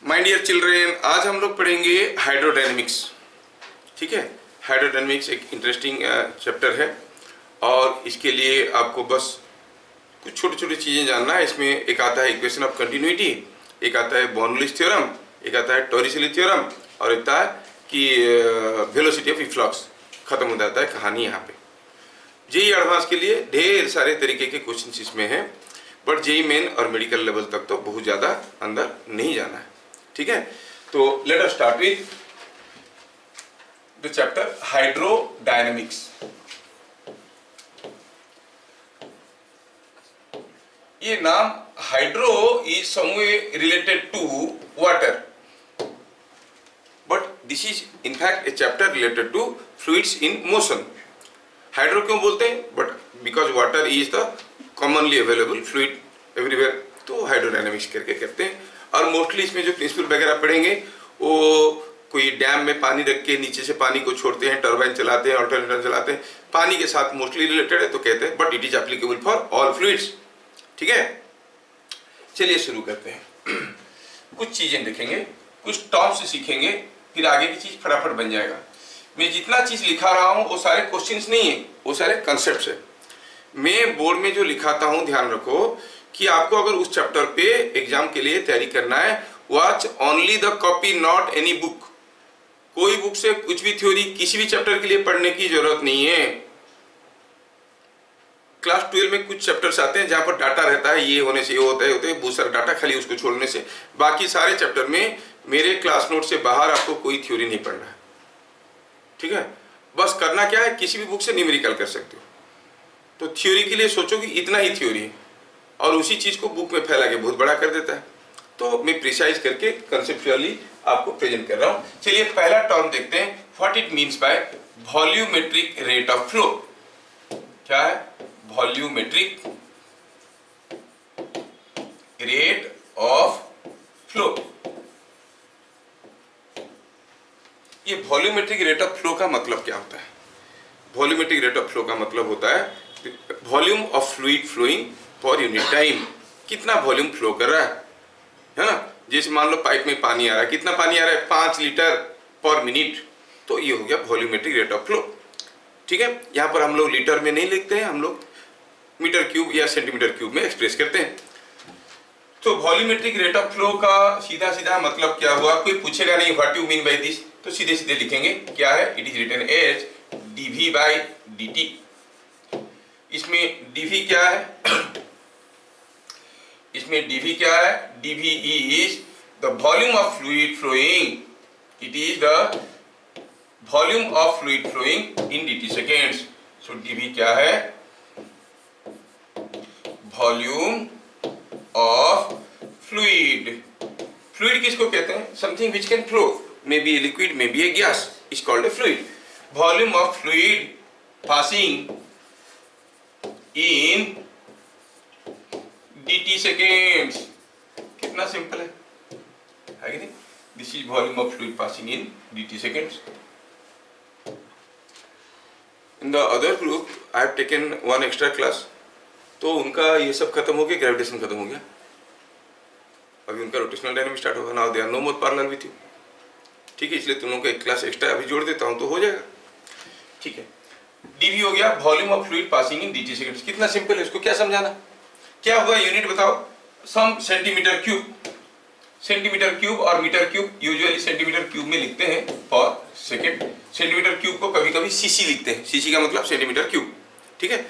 My dear children, आज हम लोग पढ़ेंगे हाइड्रोडायनेमिक्स। ठीक है, हाइड्रोडायनेमिक्स एक इंटरेस्टिंग चैप्टर है और इसके लिए आपको बस कुछ छोटी छोटी चीज़ें जानना है। इसमें एक आता है इक्वेशन ऑफ कंटिन्यूटी, एक आता है बर्नौलीज थ्योरम, एक आता है टॉरिसेली थ्योरम और एक आता है कि वेलोसिटी ऑफ इफ्लक्स। खत्म हो जाता है कहानी यहाँ पे। जेई एडवांस के लिए ढेर सारे तरीके के क्वेश्चन इसमें हैं, बट जेई मेन और मेडिकल लेवल तक तो बहुत ज़्यादा अंदर नहीं जाना है। ठीक है, तो let us start with the chapter hydrodynamics. ये नाम hydro is somewhere related to water, but this is in fact a chapter related to fluids in motion. Hydro क्यों बोलते हैं? But because water is the commonly available fluid everywhere, तो hydrodynamics करके कहते हैं। और मोस्टली इसमें जो प्रिंसिपल वगैरह पढ़ेंगे वो कोई डैम में पानी रख के नीचे से पानी को छोड़ते हैं, टरबाइन चलाते हैं, अल्टरनेटर चलाते हैं, पानी के साथ मोस्टली रिलेटेड है तो कहते हैं, but it is applicable for all fluids. ठीक है, चलिए शुरू करते हैं। कुछ चीजें देखेंगे, कुछ टर्म्स सीखेंगे, फिर आगे की चीज फटाफट बन जाएगा। मैं जितना चीज लिखा रहा हूं वो सारे क्वेश्चंस नहीं है, वो सारे कंसेप्ट्स है। मैं बोर्ड में जो लिखाता हूं ध्यान रखो कि आपको अगर उस चैप्टर पे एग्जाम के लिए तैयारी करना है, watch only the copy not any book. कोई बुक से कुछ भी थ्योरी किसी भी चैप्टर के लिए पढ़ने की जरूरत नहीं है। क्लास 12 में कुछ चैप्टर्स आते हैं जहां पर डाटा रहता है, ये होने से ये होता है बहुत सारा डाटा, खाली उसको छोड़ने से। बाकी सारे चैप्टर में मेरे क्लास नोट से बाहर आपको कोई थ्योरी नहीं पढ़ना है। ठीक है, बस करना क्या है, किसी भी बुक से न्यूमेरिकल कर सकते हो। तो थ्योरी के लिए सोचो कि इतना ही थ्योरी है और उसी चीज को बुक में फैला के बहुत बड़ा कर देता है। तो मैं प्रिसाइज करके कंसेप्चुअली आपको प्रेजेंट कर रहा हूं। चलिए पहला टर्म देखते हैं, what it means by volumetric rate of flow. क्या है वॉल्यूमेट्रिक रेट ऑफ फ्लो? ये वॉल्यूमेट्रिक रेट ऑफ फ्लो का मतलब क्या होता है? वॉल्यूमेट्रिक रेट ऑफ फ्लो का मतलब होता है volume of fluid flowing for unit time. कितना वॉल्यूम फ्लो कर रहा है ना। जैसे मान लो पाइप में पानी आ रहा है, कितना पानी आ रहा है? 5 लीटर पर मिनट, तो ये हो गया वॉल्यूमेट्रिक रेट ऑफ फ्लो। ठीक है, यहाँ पर हम लोग लीटर में नहीं लिखते हैं, हम लोग मीटर क्यूब या सेंटीमीटर क्यूब में एक्सप्रेस करते हैं। तो वॉल्यूमेट्रिक रेट ऑफ फ्लो का सीधा सीधा मतलब क्या हुआ? कोई पूछेगा नहीं what you mean by this, तो सीधे सीधे लिखेंगे क्या है, it is written as dv by dt। इसमें dv क्या है? इसमें dv क्या है? dv is the volume of fluid flowing, it is the volume of fluid flowing in dt seconds। so dv क्या है? volume of fluid। fluid किसको कहते हैं? something which can flow, maybe a liquid, maybe a gas, is called a fluid। volume of fluid passing in dt seconds। कितना simple है कि नहीं? This is volume of fluid passing in dt seconds। In the other group I have taken one extra class, तो उनका ये सब खत्म हो गया, ग्रेविटेशन खत्म हो गया, अभी उनका रोटेशनल डायनामिक्स स्टार्ट होगा। Now they are no more parallel with you. ठीक है, इसलिए तुम लोगों को एक क्लास एक्स्ट्रा अभी जोड़ देता हूं तो हो जाएगा। ठीक है, dv हो गया volume of fluid passing in dt seconds. कितना सिंपल है, इसको क्या समझाना? क्या हुआ यूनिट बताओ? Some centimetre cube. Centimetre cube और metre cube usually centimetre cube में लिखते हैं पर सेकंड। सेंटीमीटर क्यूब को कभी कभी सीसी लिखते हैं, सीसी का मतलब सेंटीमीटर क्यूब। ठीक है,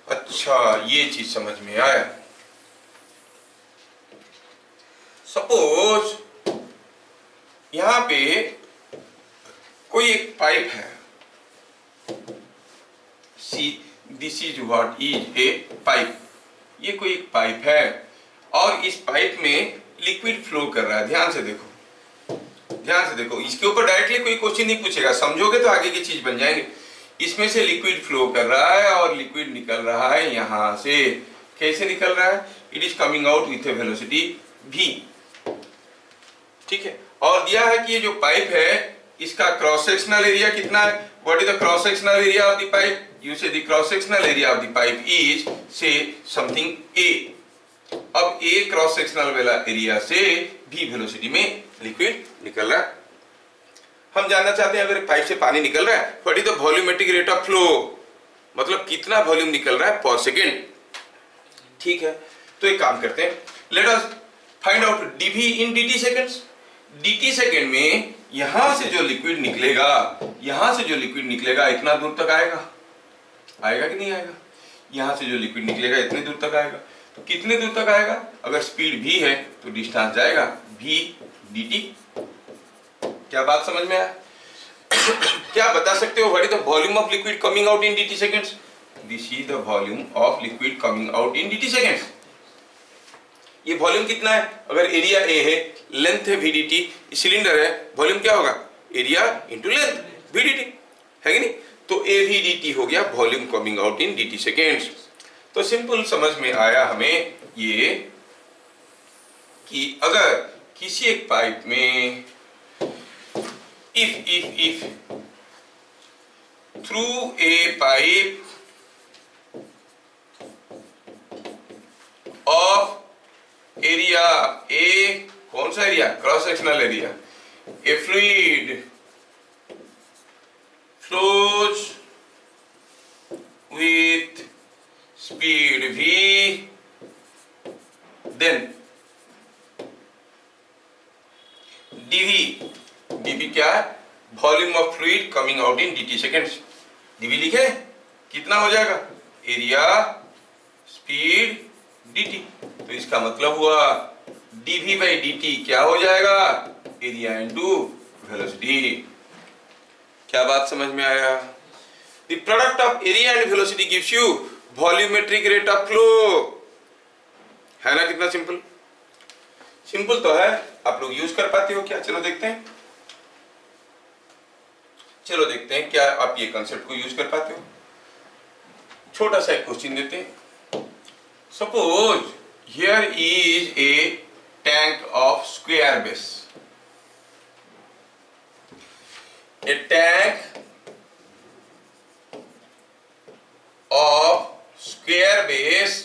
अच्छा ये चीज समझ में आया। सपोज यहां पे कोई एक पाइप है, this is what is a pipe. ये कोई एक पाइप है और इस पाइप में लिक्विड फ्लो कर रहा है। ध्यान से देखो, ध्यान से देखो, इसके ऊपर डायरेक्टली कोई क्वेश्चन नहीं पूछेगा, समझोगे तो आगे की चीज बन जाएंगे। इसमें से लिक्विड फ्लो कर रहा है और लिक्विड निकल रहा है यहां से। कैसे निकल रहा है? It is coming out with A velocity v। ठीक है, और दिया है कि ये जो पाइप है इसका क्रॉस सेक्शनल एरिया कितना है? What is the cross sectional area of the pipe? You say the cross sectional area of the pipe is say something a। अब ए क्रॉस सेक्शनल वाला एरिया से भी वेलोसिटी में liquid निकल रहा है। हम जानना चाहते हैं अगर पाइप से पानी निकल रहा है, what is the volumetric rate of flow, मतलब कितना वॉल्यूम निकल रहा है पर सेकेंड। ठीक है, तो एक काम करते हैं, let us find out dv in dt seconds. Dt second में यहां से जो लिक्विड निकलेगा, यहां से जो लिक्विड निकलेगा इतना दूर तक आएगा, आएगा कि नहीं आएगा? यहां से जो लिक्विड निकलेगा इतने दूर तक आएगा। तो कितने दूर तक आएगा? अगर स्पीड v है तो डिस्टेंस जाएगा v dt। क्या बात समझ में आया? क्या बता सकते हो what is the volume of liquid coming out in dt seconds? This is the volume of liquid coming out in dt seconds. ये वॉल्यूम कितना है? अगर एरिया a है, लेंथ है vdt, सिलेंडर है, वॉल्यूम क्या होगा? एरिया इंटू लेंथ vdt, है कि नहीं? तो AVDT हो गया volume coming out in dt seconds. तो सिंपल समझ में आया हमें ये कि अगर किसी एक पाइप में if through a pipe of area A, कौन सा area? Cross sectional area. A fluid flows with speed v, then dv क्या है? Volume of fluid coming out in dt seconds. dv लिखे, कितना हो जाएगा? Area speed dt। तो इसका मतलब हुआ dv by dt क्या हो जाएगा? Area into velocity. क्या बात समझ में आया? The product of area and velocity gives you volumetric rate of flow। है ना कितना सिंपल? सिंपल तो है, आप लोग यूज कर पाते हो क्या? चलो देखते हैं, चलो देखते हैं क्या आप ये कंसेप्ट को यूज कर पाते हो। छोटा सा एक क्वेश्चन देते हैं। Suppose here is a tank of square base, A tank of square base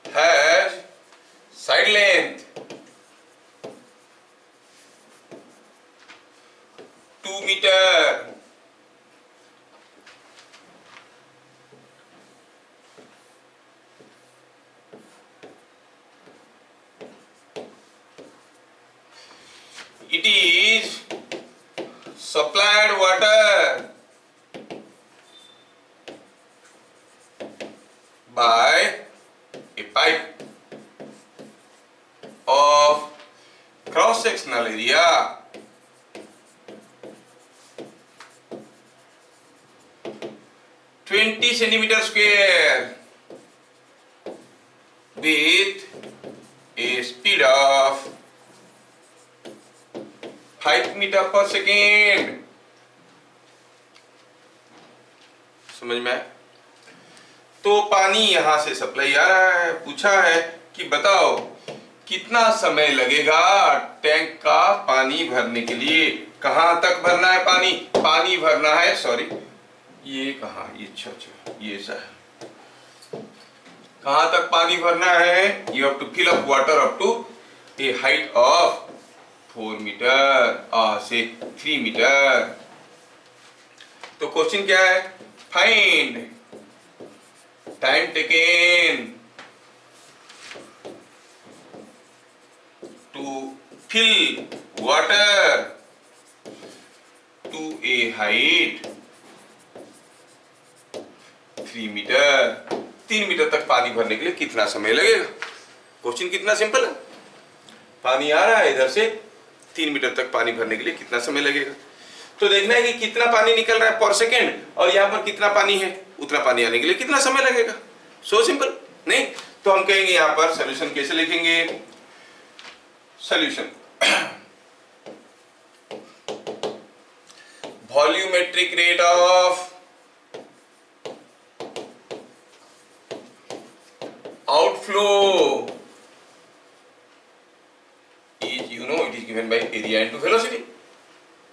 has side length 2 meter, it is supplied water by a pipe of cross sectional area 20 centimeter square with a speed of 5 metre पर second. समझ में आया? तो पानी यहां से supply आ रहा है, पूछा है कि बताओ कितना समय लगेगा टैंक का पानी भरने के लिए। कहां तक भरना है पानी? पानी भरना है, सॉरी ये कहां, ये अच्छा ये सा है। कहां तक पानी भरना है? You have to fill up water up to a height of 4 metre से 3 मीटर। तो क्वेश्चन क्या है? Find time taken to fill water to a height 3 metre. 3 metre तक पानी भरने के लिए कितना समय लगेगा? क्वेश्चन कितना सिंपल है। पानी आ रहा है इधर से, 3 मीटर तक पानी भरने के लिए कितना समय लगेगा? तो देखना है कि कितना पानी निकल रहा है पर सेकेंड और यहाँ पर कितना पानी है, उतना पानी आने के लिए कितना समय लगेगा। सो सिंपल नहीं? तो हम कहेंगे यहाँ पर सॉल्यूशन कैसे लिखेंगे? Solution volumetric rate of outflow is, you know, it is given by area into velocity।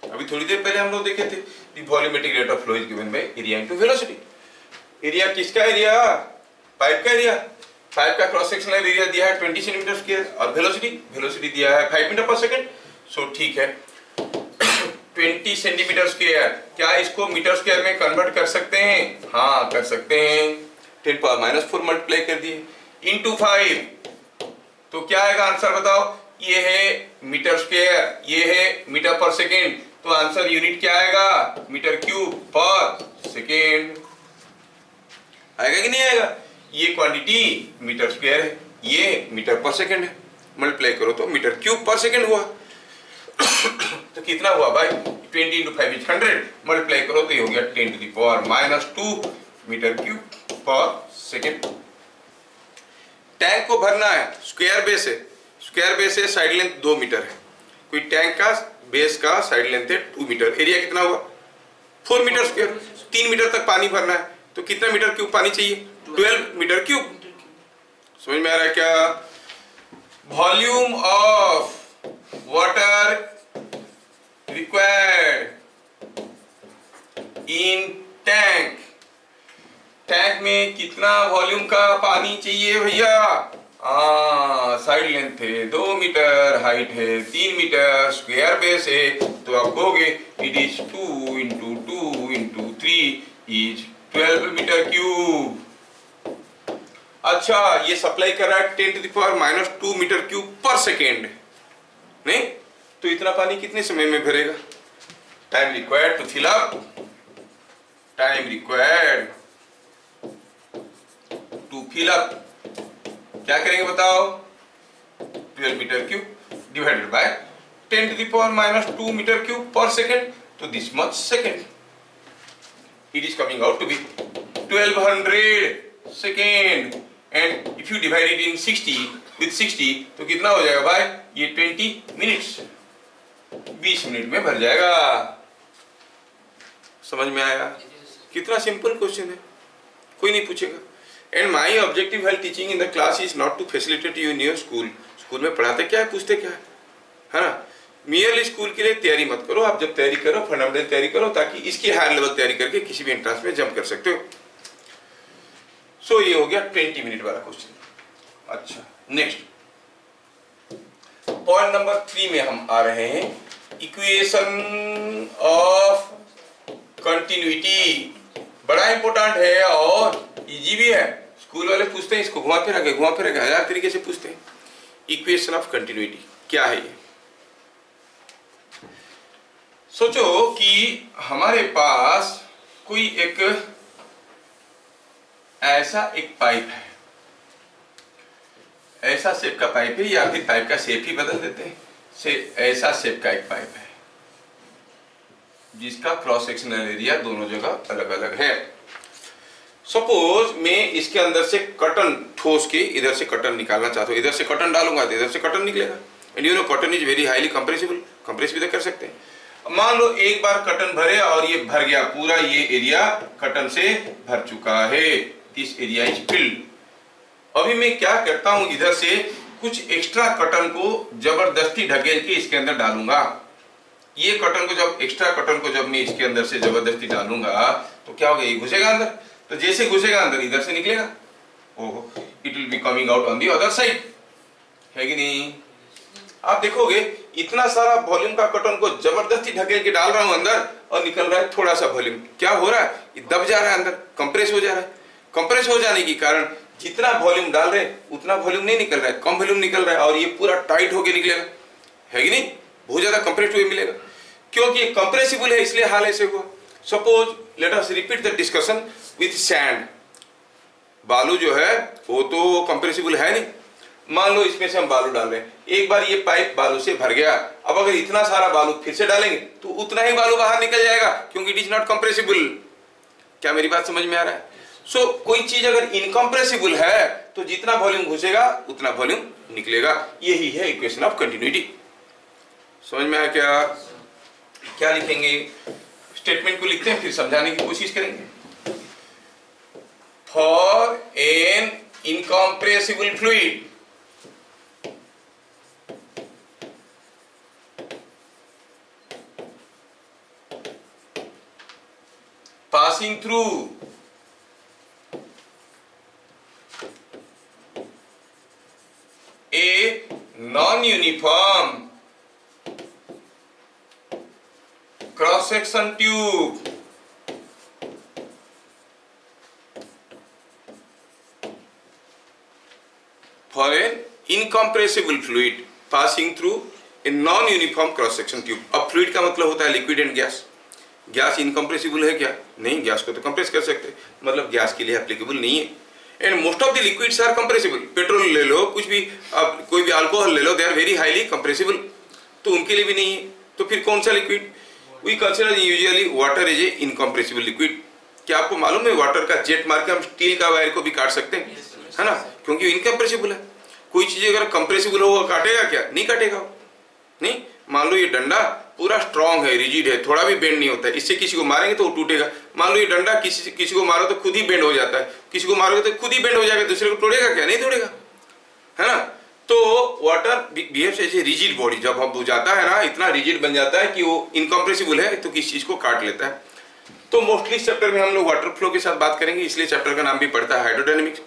अभी थोड़ी देर पहले हम लोग देखे थे the volumetric rate of flow is given by area into velocity। Area किसका एरिया? पाइप का एरिया। पाइप का क्रॉस सेक्शनल एरिया दिया है 20 सेंटीमीटर स्क्वायर और वेलोसिटी दिया है 5 मीटर पर सेकंड। सो ठीक है 20 सेंटीमीटर स्क्वायर, क्या इसको मीटर स्क्वायर में कन्वर्ट कर सकते हैं? हाँ कर सकते हैं। 10⁻⁴ मल्टीप्लाई कर दिए इंटू 5, तो क्या आएगा आंसर बताओ? ये है मीटर स्क्वायर, ये है मीटर पर सेकेंड, तो आंसर यूनिट क्या आएगा? Metre cube per second. आएगा कि नहीं आएगा? ये क्वांटिटी मीटर स्क्वायर है, ये मीटर पर सेकेंड है, मल्टीप्लाई करो तो मीटर क्यूब पर सेकेंड हुआ। तो कितना हुआ भाई? 20 इंटू 5 इज 100, मल्टीप्लाई करो तो ये हो गया 10⁻⁻² metre cube per second. Tank को भरना है, स्क्वायर बेस है, स्क्वायर बेस है, साइड लेंथ 2 मीटर है, कोई टैंक का बेस का साइड लेंथ है 2 मीटर, एरिया कितना हुआ? 4 मीटर स्क्वायर, 3 मीटर तक पानी भरना है, तो कितना मीटर क्यूब पानी चाहिए? 12 मीटर क्यूब। समझ में आ रहा है क्या? Volume of water required in tank, tank में कितना वॉल्यूम का पानी चाहिए भैया? साइड लेंथ है 2 मीटर, हाइट है 3 मीटर, स्क्वायर बेस है, तो आप कहोगे it is 2 into 2 into 3 is 12 metre cube. अच्छा, ये सप्लाई कर रहा है 10⁻⁻² मीटर क्यूब पर सेकेंड, नहीं? तो इतना पानी कितने समय में भरेगा? Time required to fill up, time required to fill up, क्या करेंगे बताओ? 12 metre cube divided by 10⁻⁻² metre cube per second, तो this much second, it is coming out to be 1200 second, and if you divide it in 60 with 60 तो कितना हो जाएगा भाई? ये 20 मिनट्स, 20 मिनट में भर जाएगा। समझ में आया? कितना सिंपल क्वेश्चन है, कोई नहीं पूछेगा। And my objective while teaching in the class is not to facilitate you in your school. School में पढ़ाते क्या है, पूछते क्या है ना? मियरली स्कूल के लिए तैयारी मत करो, आप जब तैयारी करो फंडामेंटल तैयारी करो, ताकि इसकी हायर लेवल तैयारी करके किसी भी एंट्रेंस में जंप कर सकते हो। सो ये हो गया 20 मिनट वाला क्वेश्चन। अच्छा, नेक्स्ट पॉइंट नंबर 3 में हम आ रहे हैं, इक्वेशन ऑफ कंटिन्यूटी। बड़ा इंपॉर्टेंट है और इजी भी है, स्कूल वाले पूछते हैं इसको घुमा फिरा के 1000 तरीके से पूछते हैं। इक्वेशन ऑफ कंटिन्यूटी क्या है ये? सोचो कि हमारे पास कोई एक ऐसा एक पाइप है, ऐसा शेप का पाइप है, या फिर पाइप का शेप ही बदल देते हैं, से ऐसा शेप का एक पाइप है जिसका क्रॉस सेक्शनल एरिया दोनों जगह अलग अलग है। सपोज मैं इसके अंदर से कॉटन ठोस के इधर से कॉटन निकालना चाहता हूँ, इधर से कॉटन डालूंगा तो इधर से कॉटन निकलेगा। And you know cotton is very highly compressible, compress भी तो कर सकते हैं। मान लो एक बार कॉटन भरे और ये भर गया, पूरा ये एरिया कॉटन से भर चुका है, दिस एरिया इज फिल्ड। अभी मैं क्या करता हूँ, इधर से कुछ एक्स्ट्रा कॉटन को जबरदस्ती ढकेल के इसके अंदर डालूंगा। ये कॉटन को जब एक्स्ट्रा कॉटन को जब मैं इसके अंदर से जबरदस्ती डालूंगा तो क्या होगा? ये घुसेगा अंदर, तो जैसे घुसेगा अंदर इधर से निकलेगा, ओहो, it will be coming out on the other side, है कि नहीं? आप देखोगे इतना सारा वॉल्यूम का कॉटन को जबरदस्ती ढकेल के डाल रहा हूं अंदर और निकल रहा है थोड़ा सा वॉल्यूम। क्या हो रहा है? ये दब जा रहा है अंदर, कंप्रेस हो जा रहा है। कंप्रेस हो जाने के कारण जितना वॉल्यूम डाल रहे उतना वॉल्यूम नहीं निकल रहा है, कम वॉल्यूम निकल रहा है और ये पूरा टाइट होके निकलेगा, है कि नहीं? बहुत ज्यादा कंप्रेस्ड हुए मिलेगा, क्योंकि ये कंप्रेसिबल है इसलिए हाल ऐसे हुआ। Suppose let us repeat the discussion with sand. बालू जो है वो तो कंप्रेसिबल है नहीं, मान लो इसमें से हम बालू डाल रहे हैं, एक बार ये पाइप बालू से भर गया, अब अगर इतना सारा बालू फिर से डालेंगे तो उतना ही बालू बाहर निकल जाएगा, क्योंकि इट इज नॉट कंप्रेसिबल। क्या मेरी बात समझ में आ रहा है? सो कोई चीज अगर इनकंप्रेसिबल है तो जितना वॉल्यूम घुसेगा उतना वॉल्यूम निकलेगा, यही है इक्वेशन ऑफ कंटिन्यूटी। समझ में आया क्या? क्या लिखेंगे? स्टेटमेंट को लिखते हैं फिर समझाने की कोशिश करेंगे। For an incompressible fluid passing through non uniform cross section tube for an incompressible fluid passing through a non-uniform cross section tube. अब फ्लूइड का मतलब होता है liquid and gas. Gas incompressible है क्या? नहीं, गैस को तो कंप्रेस कर सकते, मतलब गैस के लिए एप्लीकेबल नहीं है. And most of the liquids are compressible. Petrol ले लो, कुछ भी, अब कोई भी अल्कोहल ले लो, they are very highly compressible. तो उनके लिए भी नहीं है. तो फिर कौन सा liquid? We consider usually water is a incompressible liquid. क्या आपको मालूम है वाटर का जेट मार के हम स्टील का वायर को भी काट सकते हैं, है ना, क्योंकि इनकम्प्रेसिबल है. कोई चीज अगर कंप्रेसिबल हो काटेगा क्या? नहीं काटेगा. नहीं, मान लो ये डंडा पूरा स्ट्रांग है, रिजिड है, थोड़ा भी बेंड नहीं होता है, इससे किसी को मारेंगे तो वो टूटेगा. मान लो ये डंडा किसी को मारो तो खुद ही बेंड हो जाता है, किसी को मारोगे तो खुद ही बेंड हो जाएगा, दूसरे को तोड़ेगा क्या? नहीं तोड़ेगा, है ना. तो water behaves as a rigid body. जब हम बुझाता है ना, इतना रिजिड बन जाता है कि वो इनकम्प्रेसिबल है, तो किसी चीज को काट लेता है. तो मोस्टली इस चैप्टर में हम लोग वाटर फ्लो के साथ बात करेंगे, इसलिए चैप्टर का नाम भी पड़ता है हाइड्रोडायनेमिक्स,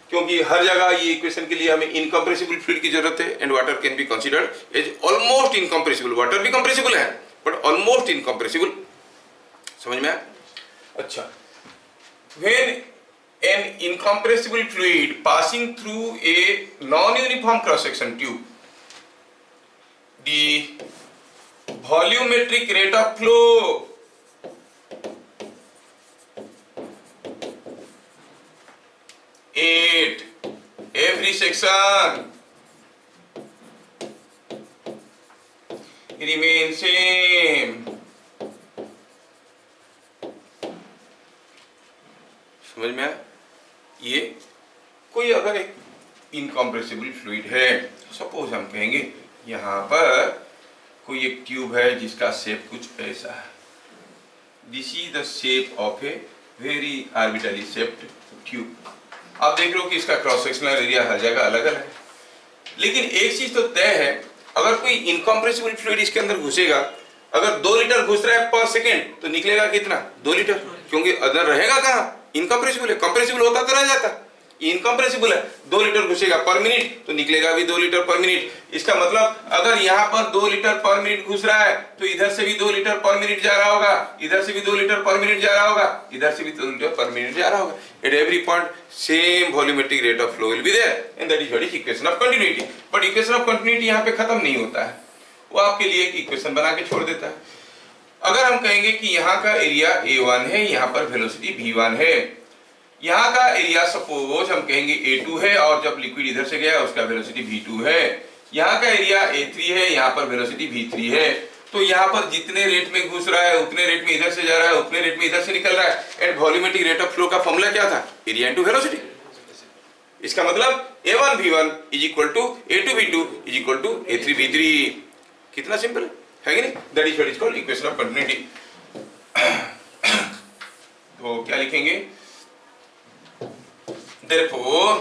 क्योंकि हर जगह ये इक्वेशन के लिए हमें इनकम्प्रेसिबल फ्लूइड की जरूरत है. And water can be considered as almost incompressible. Water भी कंप्रेसिबल है बट ऑलमोस्ट इनकम्प्रेसिबल. समझ में आया? अच्छा, when an incompressible fluid passing through a non-uniform cross-section tube, the volumetric rate of flow at every section remain same. समझ में आया? ये कोई अगर एक इनकम्प्रेसिबल फ्लूइड है, सपोज हम कहेंगे यहाँ पर कोई एक ट्यूब है जिसका शेप कुछ ऐसा है. This is the shape of a very arbitrary shaped tube. आप देख रहे हो कि इसका क्रॉस सेक्शनल एरिया हर जगह अलग अलग है, लेकिन एक चीज तो तय है, अगर कोई इनकम्प्रेसिबल फ्लूइड इसके अंदर घुसेगा, अगर 2 लीटर घुस रहा है पर सेकेंड, तो निकलेगा कितना? 2 लीटर, क्योंकि अंदर रहेगा कहाँ? इनकम्प्रेसिबल है. कंप्रेसिबल होता तो रह जाता, इनकम्प्रेसिबल है. 2 लीटर घुसेगा पर मिनट, तो निकलेगा भी 2 लीटर पर मिनट. इसका मतलब अगर यहाँ पर 2 लीटर पर मिनट घुस रहा है, तो इधर से भी 2 लीटर पर मिनट जा रहा होगा, इधर से भी 2 लीटर पर मिनट जा रहा होगा, इधर से भी 2 लीटर पर मिनट जा रहा होगा. At every point same volumetric rate of flow will be there, and that is what is equation of continuity. But equation of continuity यहाँ पे खत्म नहीं होता है, वो आपके लिए एक इक्वेशन बना के छोड़ देता है. अगर हम कहेंगे कि यहाँ का एरिया A1 है, यहाँ पर वेलोसिटी V1 है, यहाँ का एरिया सपोज हम कहेंगे A2 है, और जब लिक्विड इधर से गया उसका वेलोसिटी V2 है. यहाँ का एरिया A3 है, यहाँ पर वेलोसिटी V3 है. तो यहाँ पर जितने रेट में घुस रहा है उतने रेट में इधर से जा रहा है, उतने रेट में इधर से निकल रहा है. And volumetric rate of flow का फॉर्मूला क्या था? Area into velocity. इसका मतलब A1 V1 is equal to A2 V2 is equal to A3 V3. कितना सिंपल है कि नहीं? That is what is called equation of continuity. तो क्या लिखेंगे? Therefore,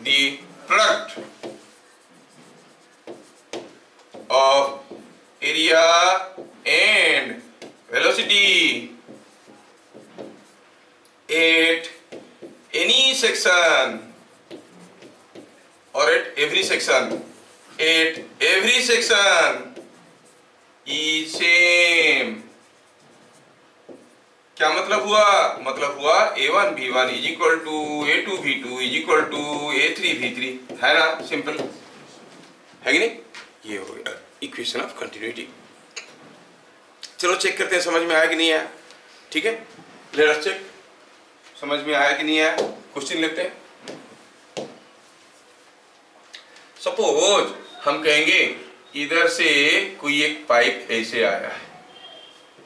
the product of area and velocity at any section or at every section is same. क्या मतलब हुआ? मतलब हुआ A1 V1 is equal to A2 V2 is equal to A3 V3. है ना? सिंपल है कि नहीं? ये हो गया इक्वेशन ऑफ कंटिन्यूटी. चलो चेक करते हैं समझ में आया कि नहीं आया. ठीक है, लेट अस चेक. समझ में आया कि नहीं आया? क्वेश्चन लेते हैं. सपोज हम कहेंगे इधर से कोई एक पाइप ऐसे आया है,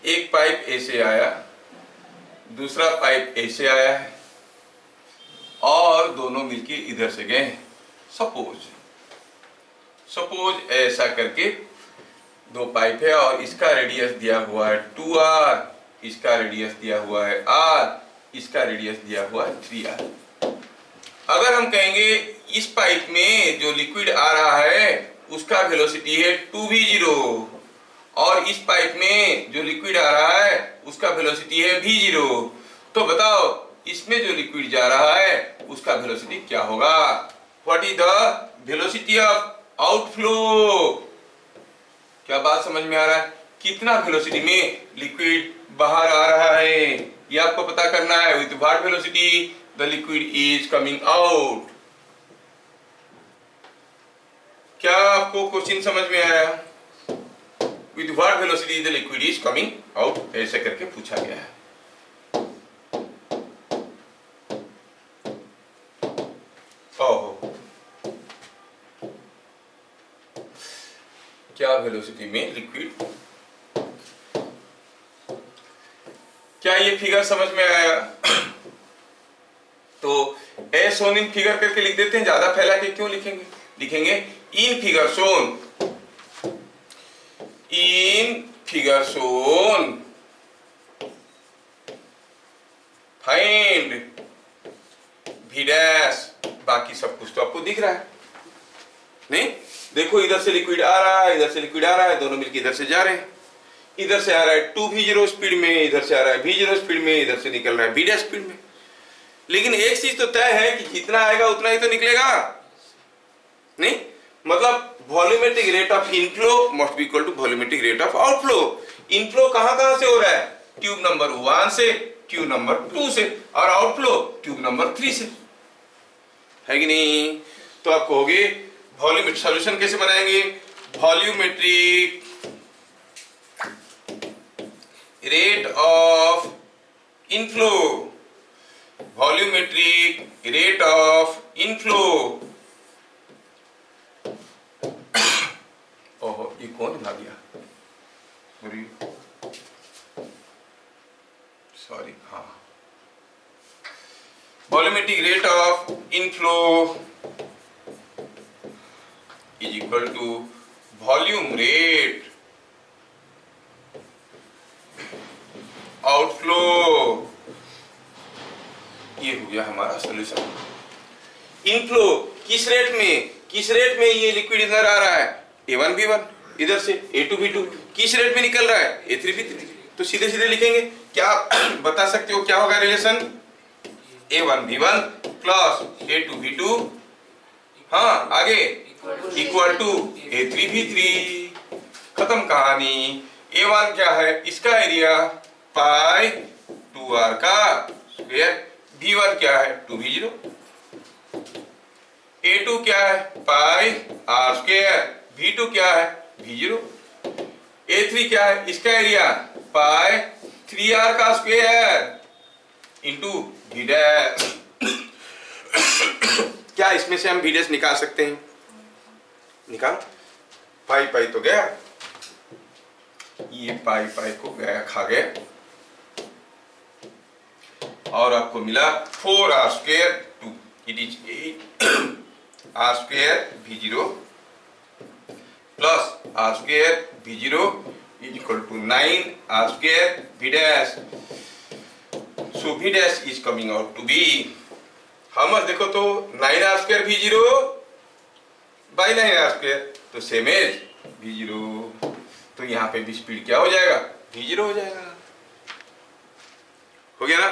एक पाइप ऐसे आया, दूसरा पाइप ऐसे आया है, और दोनों मिलके इधर से गए हैं. सपोज ऐसा करके 2 पाइप है, और इसका रेडियस दिया हुआ है 2r, इसका रेडियस दिया हुआ है r, इसका रेडियस दिया हुआ है 3r. अगर हम कहेंगे इस पाइप में जो लिक्विड आ रहा है उसका वेलोसिटी है 2v0, और इस पाइप में जो लिक्विड आ रहा है उसका वेलोसिटी है v0, तो बताओ इसमें जो लिक्विड जा रहा है उसका वेलोसिटी क्या होगा? What is the velocity of outflow. क्या बात समझ में आ रहा है? कितना वेलोसिटी में लिक्विड बाहर आ रहा है ये आपको पता करना है। With what velocity the liquid is coming out. क्या आपको क्वेश्चन समझ में आया? With what velocity the liquid is coming out, ऐसे करके पूछा गया है। ओहो, क्या वेलोसिटी में लिक्विड। क्या ये फिगर समझ में आया? तो एस शोन इन फिगर करके लिख देते हैं, ज्यादा फैला के क्यों लिखेंगे? लिखेंगे in figure shown, in figure shown find v dash. बाकी सब कुछ तो आपको दिख रहा है नहीं? देखो इधर से लिक्विड आ रहा है, इधर से लिक्विड आ रहा है, दोनों मिलकर इधर से जा रहे हैं। इधर से आ रहा है 2v0 स्पीड में, इधर से आ रहा है v0 स्पीड में, इधर से निकल रहा है v' स्पीड में। लेकिन एक चीज तो तय है कि जितना आएगा उतना ही तो निकलेगा नहीं? मतलब volumetric rate of inflow must be equal to volumetric rate of outflow. Inflow कहां से हो रहा है? ट्यूब नंबर 1 से, ट्यूब नंबर 2 से, और आउटफ्लो ट्यूब नंबर 3 से, है कि नहीं? तो आप कहोगे वॉल्यूमेट्रिक सॉल्यूशन कैसे बनाएंगे? Volumetric rate of inflow, volumetric rate of inflow. ओहो, ये कौन भाग गया? सॉरी, हाँ। Volumetric rate of inflow is equal to volume rate outflow. ये हो गया हमारा सॉल्यूशन। इनफ्लो किस रेट में ये लिक्विड इधर आ रहा है? A1 B1, इधर से A2 B2। किस रेट में निकल रहा है? A3 B3। तो सीधे सीधे लिखेंगे। क्या बता सकते हो क्या होगा relation? A1 B1 plus A2 B2, हाँ आगे, इक्वल टू A3 B3। खत्म कहानी। A1 क्या है? इसका एरिया पाई 2r का स्क्वायर। B1 क्या है? 2v0। A2 क्या है? पाई r स्क्वायर। V2 क्या है? v0। A3 क्या है? इसका एरिया पाई 3r का स्क्वायर इंटू v डैश। क्या इसमें से हम v डैश निकाल सकते हैं? निकाल। पाई पाई तो गया, ये पाई पाई को गया खा गया, और आपको मिला 4r square 2, it is 8 r square v0 plus r square v0 is equal to 9 r square v dash. So v dash is coming out to be how much? देखो तो 9r square v0 by 9r square, तो same as v0। तो यहाँ पे भी speed क्या हो जाएगा? v0 हो जाएगा। हो गया ना?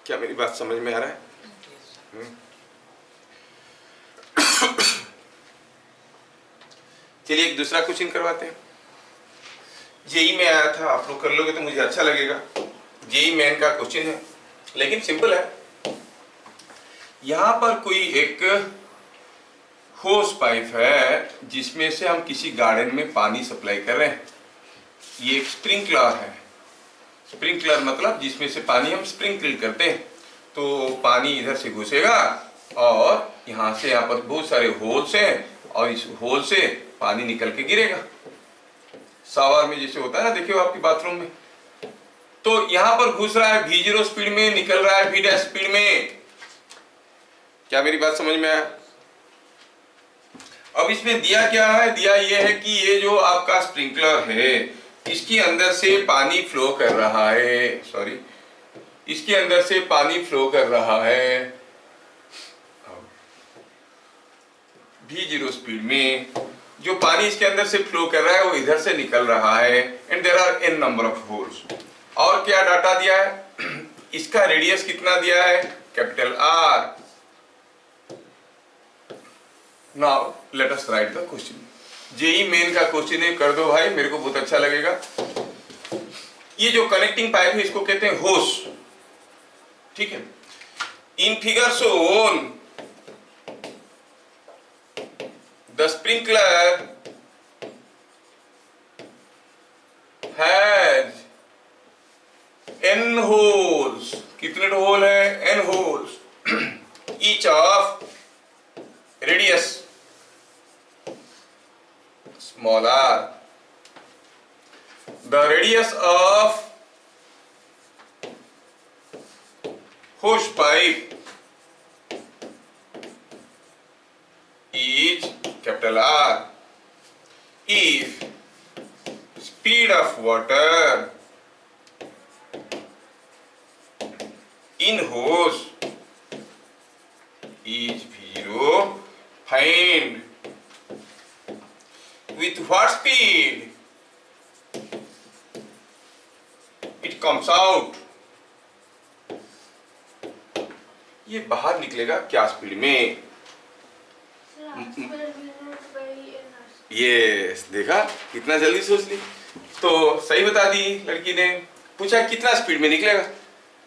क्या मेरी बात समझ में आ रहा है? चलिए एक दूसरा क्वेश्चन करवाते हैं। जेई में आया था, आप लोग कर लोगे तो मुझे अच्छा लगेगा। जेई मेन का क्वेश्चन है, लेकिन सिंपल है। यहां पर कोई एक होस पाइप है जिसमें से हम किसी गार्डन में पानी सप्लाई कर रहे हैं। ये एक स्प्रिंकलर है। स्प्रिंकलर मतलब जिसमें से पानी हम स्प्रिंकल करते हैं। तो पानी इधर से घुसेगा और यहाँ से यहाँ पर बहुत सारे होल्स हैं, और इस होल से पानी निकल के गिरेगा। शावर में जैसे होता है ना, देखिए आपके बाथरूम में। तो यहाँ पर घुस रहा है v0 स्पीड में, निकल रहा है v' स्पीड में। क्या मेरी बात समझ में आया? अब इसमें दिया क्या है? दिया ये है कि ये जो आपका स्प्रिंकलर है इसके अंदर से पानी फ्लो कर रहा है, सॉरी, इसके अंदर से पानी फ्लो कर रहा है v0 स्पीड में। जो पानी इसके अंदर से फ्लो कर रहा है वो इधर से निकल रहा है, and there are n number of holes. और क्या डाटा दिया है? इसका रेडियस कितना दिया है? Capital R। Now let us write the question. JEE Main का क्वेश्चन है, कर दो भाई, मेरे को बहुत अच्छा लगेगा। ये जो कनेक्टिंग पाइप है इसको कहते हैं होस, ठीक है। इन figure shown the sprinkler has n holes. कितने होल है? n holes, each of radius small r। The radius of hose pipe is capital R. If speed of water in hose is 0, find with what speed it comes out। ये बाहर निकलेगा क्या speed में? Yes, देखा कितना जल्दी सोच ली। तो सही बता दी लड़की ने। पूछा कितना स्पीड में निकलेगा,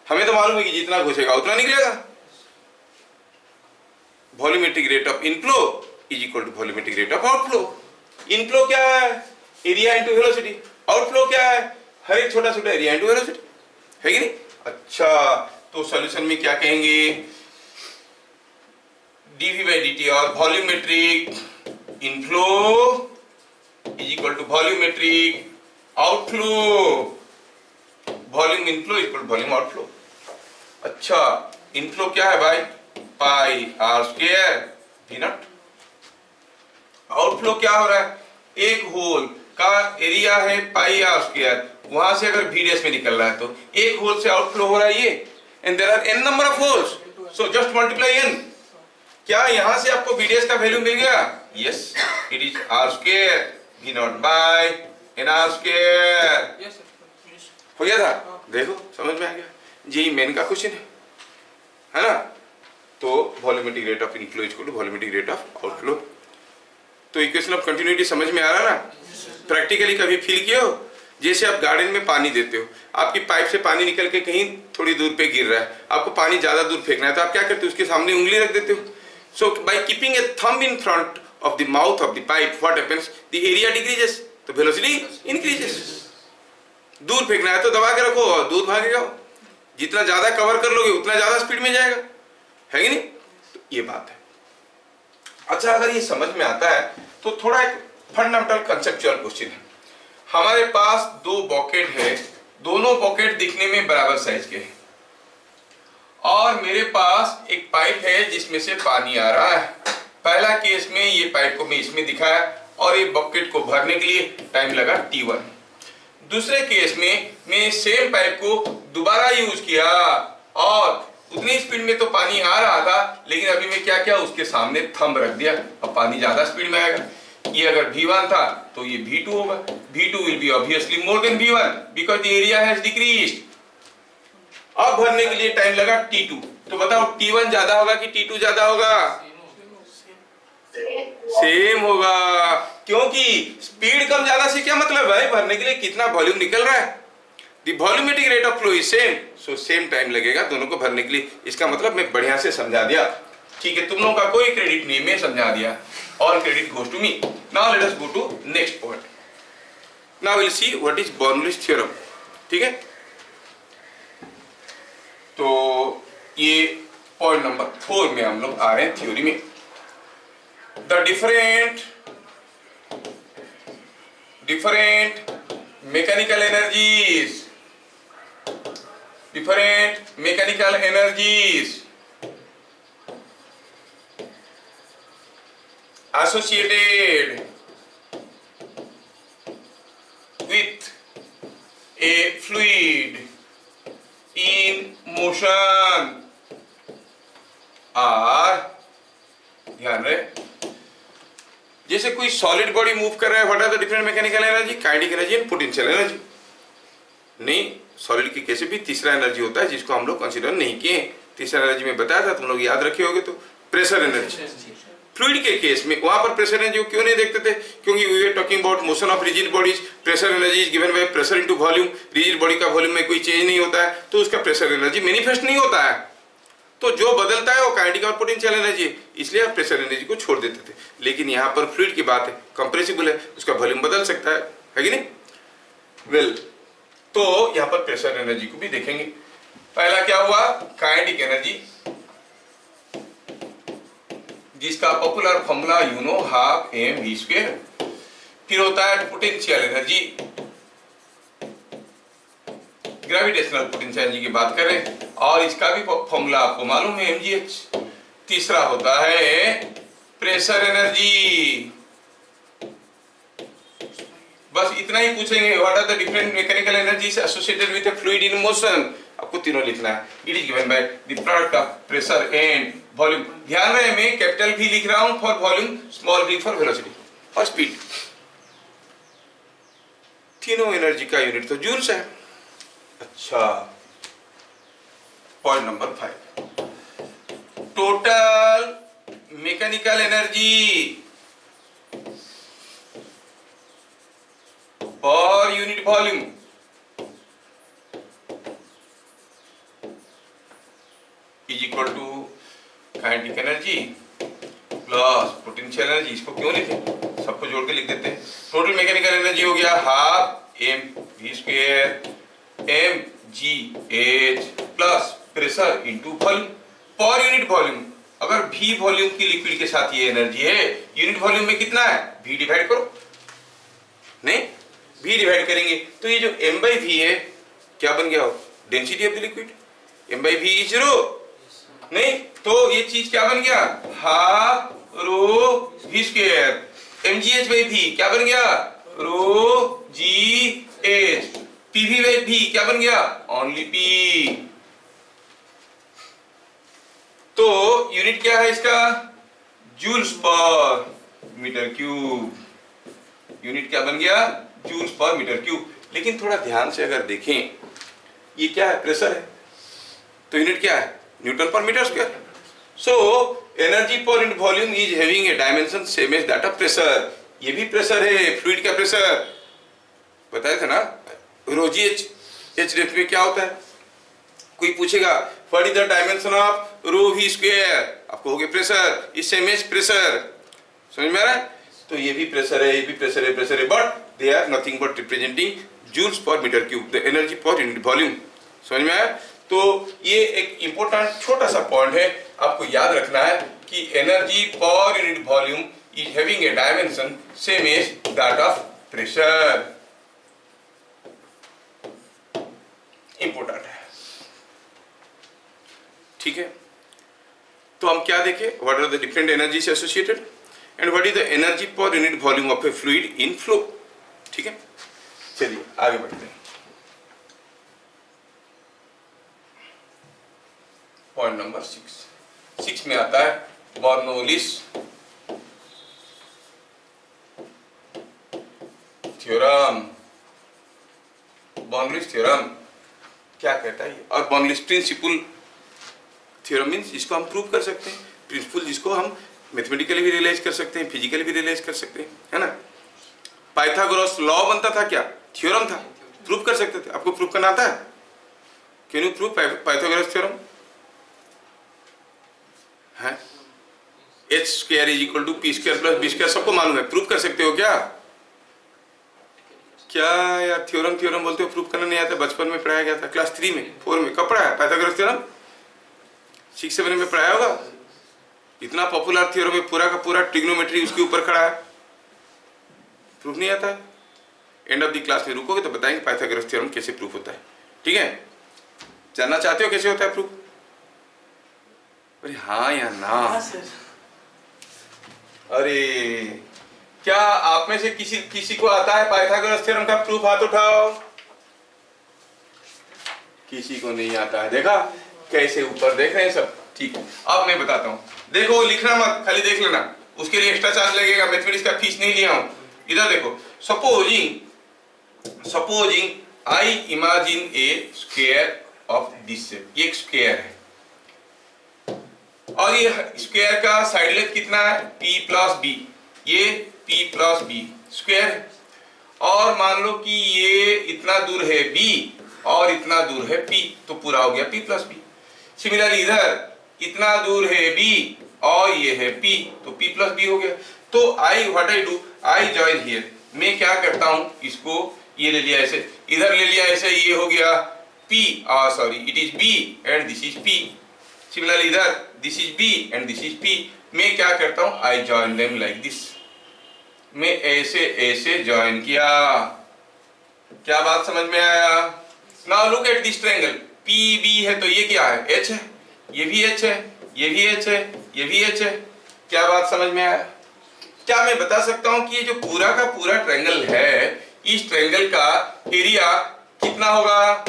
हमें तो मालूम है कि जितना घुसेगा उतना निकलेगा। Volumetric rate of inflow is equal to volumetric rate of outflow. Inflow क्या है? Area into velocity. आउटफ्लो क्या है? हर एक छोटा छोटा एरिया इंटू वेलोसिटी, है कि नहीं? अच्छा, तो सॉल्यूशन में क्या कहेंगे? dv by dt और volumetric inflow is equal to volumetric outflow. Volume inflow is equal to volume outflow. अच्छा, इनफ्लो क्या है भाई? Pi r square v naught. Outflow क्या हो रहा है? एक होल का एरिया है पाई आर स्क्वायर, वहां से अगर वी डैश में निकल रहा है तो एक होल से आउटफ्लो हो रहा है ये, and there are n number of holes, so just multiply n। क्या यहां से आपको वी डैश का वैल्यू मिल गया? Yes, it is r square v nought by n r square. हो गया था? देखो समझ में आ गया। जी मेन का क्वेश्चन है ना? तो volumetric rate of inflow equal to volumetric rate of outflow. तो इक्वेशन ऑफ कंटिन्यूटी समझ में आ रहा ना? प्रैक्टिकली कभी फील किए हो? जैसे आप गार्डन में पानी देते हो, आपकी पाइप से पानी निकल के कहीं थोड़ी दूर पे गिर रहा है, आपको पानी ज्यादा दूर फेंकना है तो आप क्या करते हो? उसके सामने उंगली रख देते हो। So by keeping a thumb in front of the mouth of the pipe what happens? The area decreases, तो वेलोसिटी इंक्रीजेस। दूर फेंकना है तो दबा के रखो और दूर भागेगा। जितना ज्यादा कवर कर लोगे उतना ज्यादा स्पीड में जाएगा, है कि नहीं? तो ये बात है। अच्छा, अगर ये समझ में आता है तो थोड़ा एक फंडामेंटल कंसेप्चुअल क्वेश्चन है। हमारे पास दो बॉकेट है, दोनों बॉकेट दिखने में बराबर साइज के हैं, और मेरे पास एक पाइप है जिसमें से पानी आ रहा है। पहला केस में ये पाइप को मैं इसमें दिखाया और ये बॉकेट को भरने के लिए टाइम लगा t1। दूसरे केस में मैं सेम पाइप को दोबारा यूज किया और उतनी स्पीड में तो पानी आ रहा था, लेकिन अभी मैं क्या किया? उसके सामने थंब रख दिया, अब पानी ज्यादा स्पीड में आएगा। ये अगर V1 था तो ये V2 होगा। V2 will be obviously more than V1 because the area has decreased। अब भरने के लिए टाइम लगा t2। तो बताओ t1 ज्यादा होगा कि t2 ज्यादा होगा? सेम होगा, क्योंकि स्पीड कम ज्यादा से क्या मतलब है? भरने के लिए कितना वॉल्यूम निकल रहा है। The volumetric rate of flow is same, so same time लगेगा दोनों को भरने के लिए। इसका मतलब मैं बढ़िया से समझा दिया, ठीक है? तुम लोगों का कोई क्रेडिट नहीं, मैं समझा दिया। All credit goes to me. Now let us go to next point. Now we'll see what is Bernoulli's theorem. ठीक है? तो ये पॉइंट नंबर 4 में हम लोग आ रहे हैं थ्योरी में। The different mechanical energies associated with a fluid in motion are, ध्यान रहे, जैसे कोई सॉलिड बॉडी मूव कर रहा है, what are the different mechanical energy? Kinetic energy and potential energy. नहीं, सॉलिड की कैसे भी तीसरा एनर्जी होता है जिसको हम लोग कंसीडर नहीं किए। तीसरा एनर्जी में बताया था, तुम लोग याद रखे होगे। तो प्रेशर एनर्जी, फ्लूइड के केस में वहां पर प्रेशर एनर्जी क्यों नहीं देखते थे? क्योंकि we are talking about motion of rigid bodies, pressure energy is given by pressure into volume, rigid body का वॉल्यूम में कोई चेंज नहीं होता है तो उसका प्रेशर एनर्जी मैनिफेस्ट नहीं होता है। तो जो बदलता है वो काइनेटिक और पोटेंशियल एनर्जी, इसलिए आप प्रेशर एनर्जी को छोड़ देते थे। लेकिन यहाँ पर फ्लूइड की बात है, कंप्रेसिबल है, उसका वॉल्यूम बदल सकता है कि नहीं? वेल, तो यहाँ पर प्रेशर एनर्जी को भी देखेंगे। पहला क्या हुआ? काइनेटिक एनर्जी, जिसका popular formula you know half mv²। फिर होता है potential energy, gravitational potential energy की बात करें और इसका भी फॉर्मूला आपको मालूम है mgh। तीसरा होता है प्रेशर एनर्जी। बस इतना ही पूछेंगे, what are the different mechanical energies associated with a fluid in motion. आपको तीनों लिखना है। It is given by the product of pressure and volume. ध्यान रहे मैं कैपिटल V लिख रहा हूं for volume, small v for velocity और स्पीड। तीनों एनर्जी का यूनिट तो जूल्स है। अच्छा, point number 5, total mechanical energy per unit volume is equal to kinetic energy plus potential energy. इसको क्यों लिखे, सबको जोड़ के लिख देते हैं। टोटल मैकेनिकल एनर्जी हो गया half mv² mgh plus pressure into volume पर यूनिट वॉल्यूम। अगर v वॉल्यूम की लिक्विड के साथ ये एनर्जी है, यूनिट वॉल्यूम में कितना है? v डिवाइड करो, नहीं v डिवाइड करेंगे तो ये जो m/v है क्या बन गया? Density of the liquid. m/v is rho, नहीं तो ये चीज क्या बन गया? Half rho v²। mgh/v क्या बन गया? रो gh। pv/v क्या बन गया? Only p। तो यूनिट क्या है इसका? Joules per metre cube. Unit क्या बन गया? Joules per metre cube. लेकिन थोड़ा ध्यान से अगर देखें, ये क्या है? प्रेशर है, तो यूनिट क्या है? Newton per metre square. So energy per unit volume is having a dimension same as that of pressure. ये भी प्रेशर है, फ्लूइड का प्रेशर बताया था ना। रो जी एच डेप्थ में क्या होता है? कोई पूछेगा what is the dimension of rho v², आपको हो गया pressure, is same as pressure. समझ में आ रहा है? तो ये भी प्रेशर है, ये भी प्रेशर है, but they are nothing but representing joules per metre cube, the energy per unit volume. समझ में आया? तो ये एक इंपॉर्टेंट छोटा सा पॉइंट है, आपको याद रखना है कि energy per unit volume is having a dimension same as that of pressure. Important है, ठीक है? तो हम क्या देखें? What are the different energies associated and what is the energy per unit volume of a fluid in flow. ठीक है, चलिए आगे बढ़ते हैं। पॉइंट नंबर 6 में आता है बर्नौलीस थ्योरम। बर्नौलीस थ्योरम क्या कहता है? और बर्नौलीस प्रिंसिपल थ्योरम मींस इसको हम प्रूव कर सकते हैं। प्रिंसिपल जिसको हम मैथमेटिकली भी रियलाइज कर सकते हैं, फिजिकली भी रियलाइज कर सकते हैं, है ना। पाइथागोरस लॉ बनता था क्या? थ्योरम था, प्रूव कर सकते थे। आपको प्रूव करना आता है? Can you prove Pythagoras theorem? है h² is equal to p² plus b², सबको मालूम है। प्रूव कर सकते हो क्या? क्या यार थ्योरम बोलते हो, प्रूव करना नहीं आता? बचपन में पढ़ाया गया था, क्लास 3 में 4 में कब पढ़ाया पाइथागोरस थ्योरम? 6-7 में पढ़ाया होगा। इतना पॉपुलर थ्योरम है, पूरा का पूरा ट्रिग्नोमेट्री उसके ऊपर खड़ा है। प्रूफ नहीं आता है? एंड ऑफ द क्लास में रुकोगे तो बताएंगे पाइथागोरस थ्योरम कैसे प्रूफ होता है। ठीक है, जानना चाहते हो कैसे होता है प्रूफ? अरे हाँ या ना? अरे क्या आप में से किसी को आता है पाइथागोरस थ्योरम का प्रूफ? हाथ उठाओ। किसी को नहीं आता है। देखा कैसे ऊपर देख रहे हैं सब। ठीक है, अब मैं बताता हूँ। देखो लिखना मत, खाली देख लेना, उसके लिए एक्स्ट्रा चार्ज लगेगा। मैथमेटिक्स का फीस नहीं लिया हूं। इधर देखो, supposing I imagine A square of this shape. एक स्क्वायर है, और ये स्क्वायर का साइड लेंथ कितना है, p प्लस बी, ये p प्लस बी स्क्वायर है। और मान लो कि ये इतना दूर है b और इतना दूर है p, तो पूरा हो गया p प्लस बी। सिमिलरली इधर इतना दूर है b और ये है p, तो p प्लस बी हो गया। तो what I do, I join here, मैं क्या करता हूं, इसको ये ले लिया ऐसे, इधर ले लिया ऐसे, ये हो गया p, sorry it is b and this is p। Similarly इधर this is b and this is p। मैं क्या करता हूं, I join them like this, मैं ऐसे ऐसे जॉइन किया। क्या बात समझ में आया? Now look at this triangle, PB है तो ये क्या है, H है, ये भी H है, ये भी H है, ये भी H है। क्या बात समझ में आया? क्या मैं बता सकता हूं कि ये जो पूरा का पूरा ट्रायंगल है, इस ट्रायंगल का एरिया कितना होगा,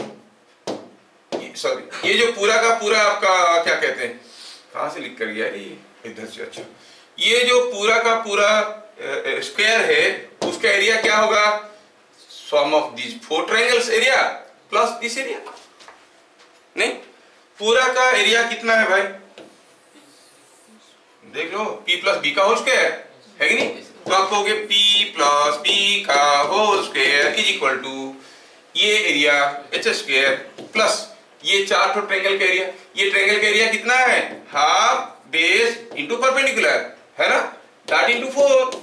सॉरी ये जो पूरा का पूरा आपका क्या कहते हैं, कहां से लिख कर गया ये, इधर से, अच्छा ये जो पूरा का पूरा स्क्वायर है उसका एरिया क्या होगा, sum of this four triangles area plus this area. नहीं, पूरा का एरिया कितना है भाई, देख लो, p प्लस बी का होल स्क्वायर है कि नहीं, तो आप कहोगे p प्लस बी का whole square is equal to ये एरिया h स्क्वायर प्लस ये चार ठो ट्रायंगल का एरिया। ये ट्रायंगल का एरिया कितना है, हाफ बेस इंटू परपेंडिकुलर है ना, दैट इंटू 4।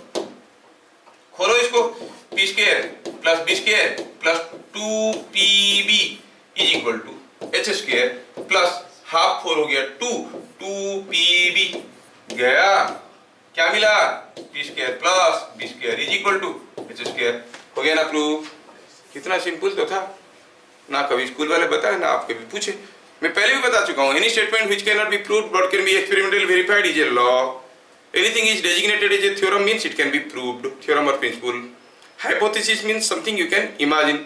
खोलो इसको, p square plus b square plus 2pb is equal to h square plus half 4 हो गया 2pb गया, क्या मिला, p square plus b square is equal to h square. हो गया ना प्रूफ? कितना सिंपल तो था ना, कभी स्कूल वाले बताए ना आप कभी पूछे। मैं पहले भी बता चुका हूं, any statement which can not be proved but can be experimentally verified is a law. Anything is designated as a theorem means it can be proved, theorem और principle. Hypothesis means something you can imagine.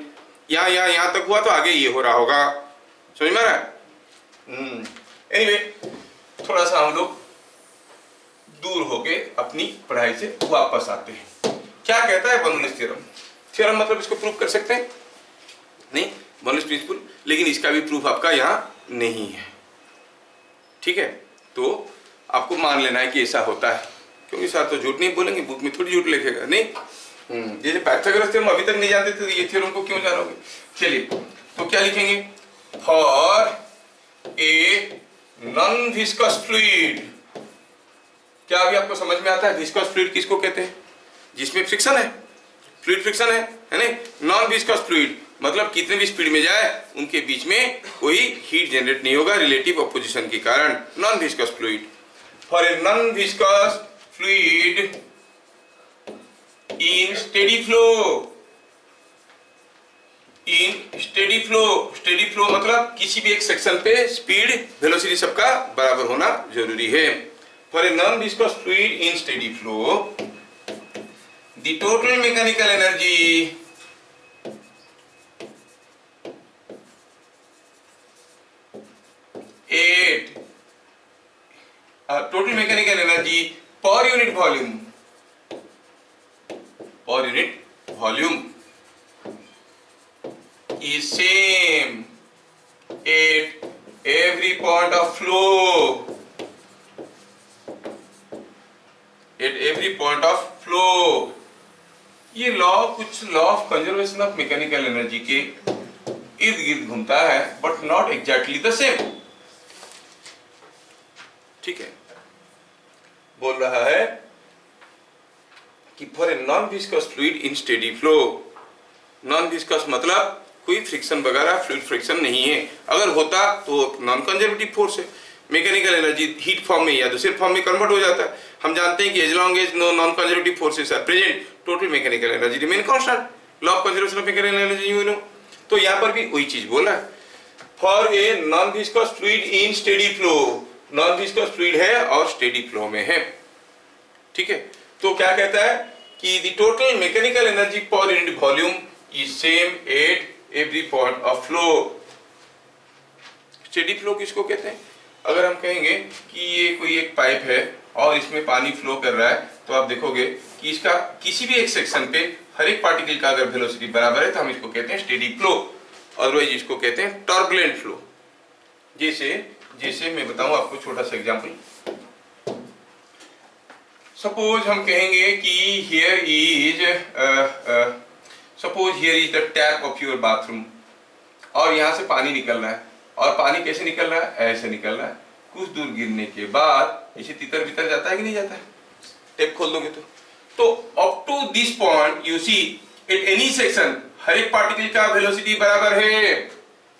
यहाँ तक हुआ तो आगे ये हो रहा होगा, समझ में आ रहा है? एनीवे, थोड़ा सा हम लोग दूर होके अपनी पढ़ाई से वापस आते हैं। क्या कहता है बर्नौलीज थ्योरम? थ्योरम मतलब इसको प्रूव कर सकते हैं नहीं, बर्नौलीज प्रिंसिपल, लेकिन इसका भी प्रूफ आपका यहाँ नहीं है, ठीक है? तो आपको मान लेना है कि ऐसा होता है, क्योंकि सर तो झूठ नहीं बोलेंगे, बुक में थोड़ी झूठ लिखेगा नहीं। जैसे पाइथागोरस थ्योरम अभी तक नहीं जानते थे, तो ये थ्योरम को क्यों जानोगे? चलिए, तो क्या लिखेंगे, for a non viscous fluid. क्या अभी आपको समझ में आता है विस्कस फ्लूइड किसको कहते हैं? जिसमें फ्रिक्शन है, फ्लूइड फ्रिक्शन है नहीं? नॉन विस्कस फ्लूइड मतलब कितने भी स्पीड में जाए उनके बीच में कोई हीट जनरेट नहीं होगा रिलेटिव अपोजिशन के कारण, non viscous fluid. For a non viscous fluid in steady flow, in steady flow, steady flow मतलब किसी भी एक सेक्शन पे स्पीड वेलोसिटी सबका बराबर होना जरूरी है। For a non viscous fluid in steady flow the total mechanical energy total mechanical energy per unit volume is same at every point of flow, at every point of flow। ये law कुछ law of conservation of mechanical energy के इर्द गिर्द घूमता है, but not exactly the same, ठीक है? बोल रहा है कि for a non viscous fluid in steady flow, non viscous मतलब कोई फ्रिक्शन वगैरह, फ्लूइड फ्रिक्शन नहीं है। अगर होता तो नॉन कंजर्वेटिव फोर्स है, मैकेनिकल एनर्जी हीट फॉर्म में या दूसरे फॉर्म में कन्वर्ट हो जाता है। हम जानते हैं कि as long as no non conservative forces are present total mechanical energy remain constant, law of conservation of mechanical energy you know. तो यहाँ पर भी वही चीज बोला है, for a non viscous fluid in steady flow, non viscous fluid है और स्टेडी फ्लो में है, ठीक है? तो क्या कहता है कि the total mechanical energy per unit volume is same at every point of flow. Steady flow किसको कहते हैं? अगर हम कहेंगे कि ये कोई एक पाइप है और इसमें पानी फ्लो कर रहा है, तो आप देखोगे कि इसका किसी भी एक सेक्शन पे हर एक पार्टिकल का अगर वेलोसिटी बराबर है तो हम इसको कहते हैं स्टेडी फ्लो, अदरवाइज इसको कहते हैं टर्बुलेंट फ्लो। जैसे मैं बताऊं आपको छोटा सा एग्जांपल, सपोज हम कहेंगे कि here is suppose here is the tap of your bathroom, और यहाँ से पानी निकल रहा है, और पानी कैसे निकल रहा है, ऐसे निकल रहा है। कुछ दूर गिरने के बाद ऐसे तितर बितर जाता है कि नहीं जाता है, टेप खोल दोगे तो up to this point you see at any section हर एक पार्टिकल का वेलोसिटी बराबर है,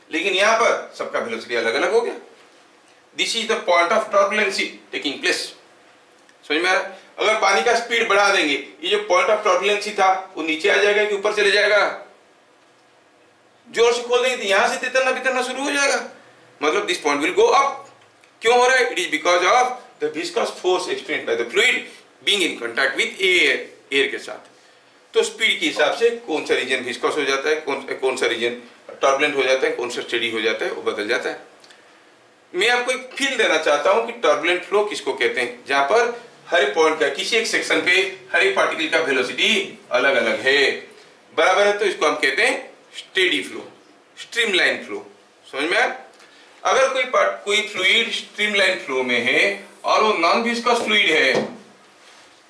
लेकिन यहाँ पर सबका वेलोसिटी अलग अलग हो गया। This is the point of turbulency taking place. समझ में आ रहा है? अगर पानी का स्पीड बढ़ा देंगे, ये जो पॉइंट ऑफ टर्बुलेंसी था वो नीचे आ जाएगा कि ऊपर चले जाएगा? जोर से खोल देंगे तो यहां से तितरना बितरना शुरू हो जाएगा, मतलब this point will go up. क्यों हो रहा है? It is because of the viscous force experienced by the fluid being in contact with air के साथ। तो स्पीड के हिसाब से कौन सा रीजन विस्कस हो जाता है, कौन सा रीजन टर्बुलेंट हो जाता है, कौन सा स्टेडी हो जाता है, वो बदल जाता है। मैं आपको एक फील देना चाहता हूं कि टर्बुलेंट फ्लो किसको कहते हैं, जहां पर हर एक पॉइंट का किसी एक सेक्शन पे हर एक पार्टिकल का वेलोसिटी अलग अलग है, बराबर है, तो इसको हम कहते हैं स्टेडी फ्लो, स्ट्रीमलाइन फ्लो। समझ में आया? अगर कोई फ्लूइड स्ट्रीमलाइन फ्लो में है और वो नॉन विस्कस फ्लूइड है,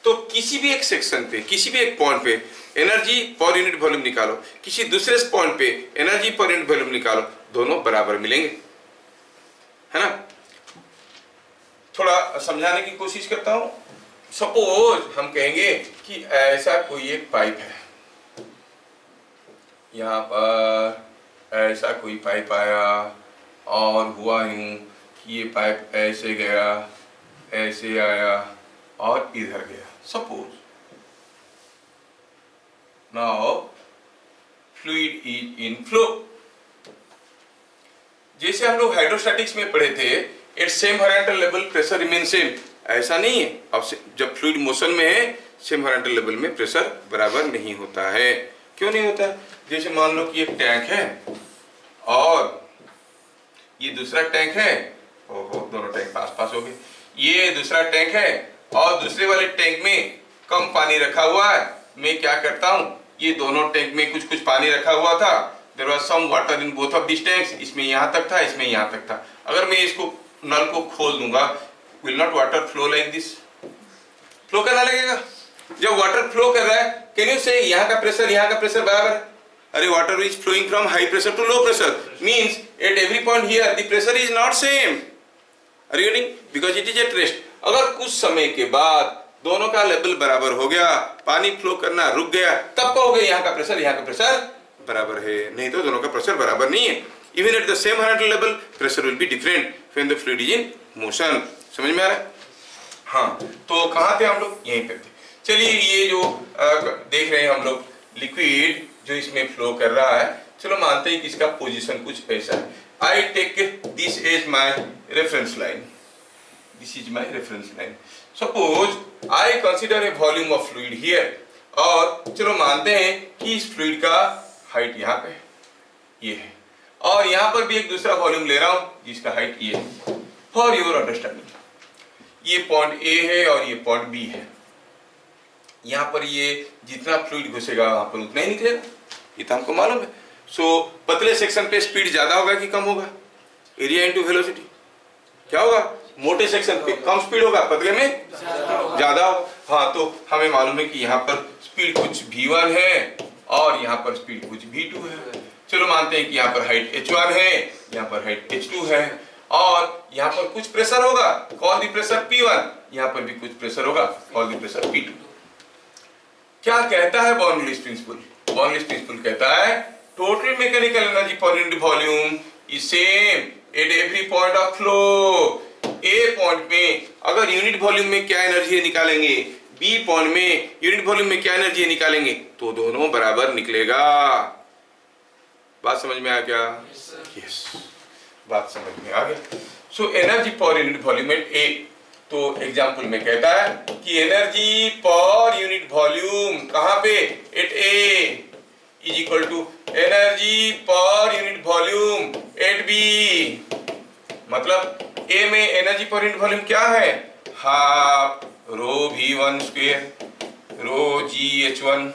तो किसी भी एक सेक्शन पे, किसी भी एक पॉइंट पे एनर्जी पर यूनिट वॉल्यूम निकालो, किसी दूसरे पॉइंट पे एनर्जी पर यूनिट वॉल्यूम निकालो, दोनों बराबर मिलेंगे, है ना? थोड़ा समझाने की कोशिश करता हूं। सपोज हम कहेंगे कि ऐसा कोई एक पाइप है, यहां पर ऐसा कोई पाइप आया और हुआ यूं कि ये पाइप ऐसे गया, ऐसे आया और इधर गया। Suppose now fluid is in flow. जैसे हम लोग हाइड्रोस्टैटिक्स में पढ़े थे, at same horizontal level pressure remain same, ऐसा नहीं है। अब जब फ्लूइड मोशन में है, सेम हॉरिजॉन्टल लेवल में प्रेशर बराबर नहीं होता है। क्यों नहीं होता है? जैसे मान लो कि एक टैंक है और ये दूसरा टैंक है, ओहो दोनों टैंक पास पास हो गए। ये दूसरा टैंक है और दूसरे वाले टैंक में कम पानी रखा हुआ है। मैं क्या करता हूँ, ये दोनों टैंक में कुछ कुछ पानी रखा हुआ था, there was some water in both of this tanks, इसमें यहाँ तक था, इसमें यहाँ तक था। अगर मैं इसको नल को खोल दूंगा, will not water flow like this? Flow करना लगेगा। जब वाटर फ्लो कर रहा है, कैन यू से यहाँ का प्रेशर बराबर है? अरे water is flowing from high pressure to low pressure, means at every point here the pressure is not same, are you getting? Because it is at rest. अगर कुछ समय के बाद दोनों का लेवल बराबर हो गया, पानी फ्लो करना रुक गया, तब कहोगे यहाँ का प्रेशर बराबर है, नहीं तो दोनों का प्रेशर बराबर नहीं है। Even at the same horizontal level pressure will be different when the fluid is in motion. समझ में आ रहा है? हाँ, तो कहाँ थे हम लोग? यहीं पे थे। चलिए, ये जो देख रहे हैं हम लोग लिक्विड जो इसमें फ्लो कर रहा है, चलो मानते हैं कि इसका पोजीशन कुछ ऐसा है। I take this as my reference line, this is my reference line. Suppose I consider a volume of fluid here, और चलो मानते हैं कि इस फ्लूइड का हाइट यहाँ पे ये है, और यहाँ पर भी एक दूसरा वॉल्यूम ले रहा हूँ जिसका हाइट ये है। फॉर योर अंडरस्टैंडिंग, ये पॉइंट ए है और ये पॉइंट बी है। यहाँ पर ये जितना फ्लूइड घुसेगा वहां पर उतना ही निकलेगा, ये तो हमको मालूम है। सो पतले सेक्शन पे स्पीड ज्यादा होगा कि कम होगा? एरिया इनटू वेलोसिटी क्या होगा? मोटे सेक्शन पे कम स्पीड होगा, पतले में ज्यादा होगा। हाँ, तो हमें मालूम है कि यहाँ पर स्पीड कुछ v1 है और यहाँ पर स्पीड कुछ v2 है। चलो मानते हैं कि यहाँ पर हाइट h1 है, यहाँ पर हाइट h2 है, और यहाँ पर कुछ प्रेशर होगा, कॉल द प्रेशर P1, यहाँ पर भी कुछ प्रेशर होगा, कॉल द प्रेशर P2। क्या कहता है बर्नौलीज प्रिंसिपल? बर्नौलीज प्रिंसिपल कहता है total mechanical energy per unit volume is same at every point of flow. A point में अगर यूनिट वॉल्यूम में क्या एनर्जी निकालेंगे, बी पॉइंट में यूनिट वॉल्यूम में क्या एनर्जी निकालेंगे, तो दोनों बराबर निकलेगा। बात समझ में आ गया? यस, बात समझ में आ गया। So energy per unit volume at A, तो एग्जाम्पल में कहता है कि एनर्जी पर यूनिट वॉल्यूम कहां पे? At A is equal to energy per unit volume at B. मतलब ए में एनर्जी पर यूनिट वॉल्यूम क्या है? Half rho v1 square rho gh1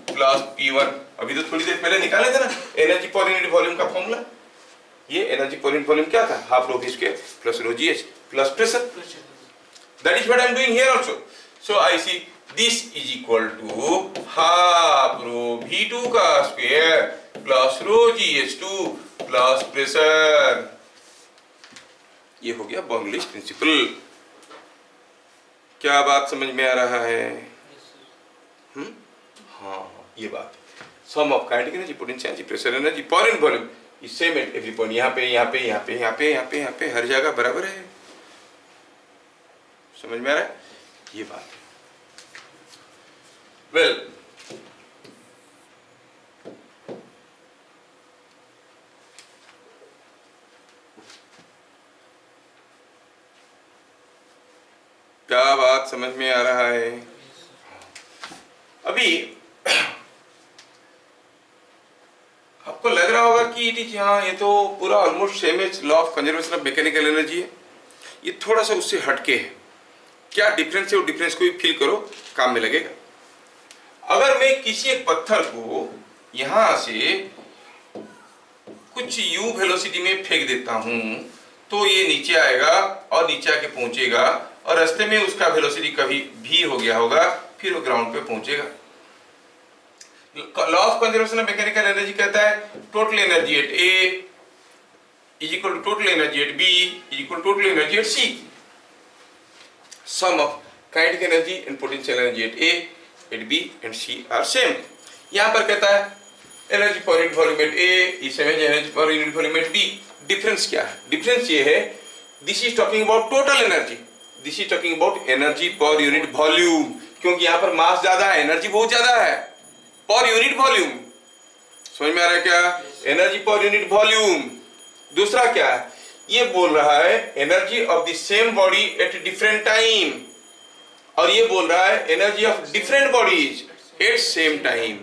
plus p1। अभी तो थोड़ी देर पहले निकाले थे ना एनर्जी पर यूनिट वॉल्यूम का फॉर्मूला। ये एनर्जी पर यूनिट वॉल्यूम क्या था? Half rho v square plus row gh plus pressure. That is what I am doing here also. So I see this is equal to half rho V2 का square plus rho GH2 plus pressure. ये हो गया Bernoulli's principal. क्या बात समझ में आ रहा है? हाँ, ये बात sum of kinetic energy, potential energy, pressure energy, power and volume is same at every point. यहाँ पे यहाँ पे यहाँ पे यहाँ पे यहाँ पे यहाँ पे हर जगह बराबर है। समझ में आ रहा है? ये बात है। वेल क्या बात समझ में आ रहा है? अभी आपको लग रहा होगा कि इट इज, हाँ ये तो पूरा ऑलमोस्ट सेम है, law of conservation of mechanical energy है। ये थोड़ा सा उससे हटके है। क्या डिफरेंस है, वो डिफरेंस को भी फील करो, काम में लगेगा। अगर मैं किसी एक पत्थर को यहां से कुछ u वेलोसिटी में फेंक देता हूं तो ये नीचे आएगा और नीचे आके पहुंचेगा और रास्ते में उसका वेलोसिटी कभी v हो गया होगा, फिर वो ग्राउंड पे पहुंचेगा। Law of conservation of mechanical energy कहता है total energy at A is equal to total energy at B is equal to total energy at C। Sum of kinetic energy and potential energy at A at B and C are same. यहाँ पर कहता है energy per unit volume at A is same as energy per unit volume at B। Difference क्या है? Difference ये है, this is talking about total energy, this is talking about energy per unit volume, क्योंकि यहाँ पर मास ज्यादा है, energy बहुत ज्यादा है पर यूनिट वॉल्यूम। समझ में आ रहा है क्या? Energy per unit volume. दूसरा क्या है? ये बोल रहा है energy of the same body at different time, और ये बोल रहा है energy of different bodies at same time.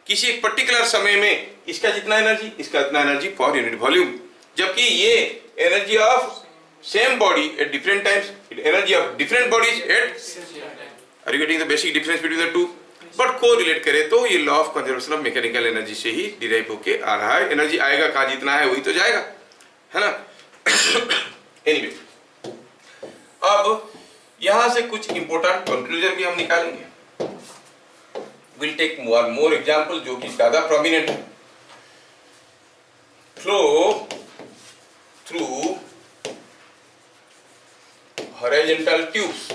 किसी एक पर्टिकुलर समय में इसका जितना एनर्जी, इसका इतना एनर्जी पर यूनिट वॉल्यूम, जबकि ये energy of same body at different times, energy of different bodies at. Are you getting the basic difference between the two? But को रिलेट करें तो ये law of conservation of mechanical energy से ही derive होके आ रहा है। एनर्जी आएगा कहाँ, जितना है वही तो जाएगा, है ना? एनीवे, अब यहां से कुछ इंपॉर्टेंट कंक्लूजन भी हम निकालेंगे। विल टेक मोर एग्जांपल जो कि ज्यादा प्रोमिनेंट है। Flow through horizontal tubes.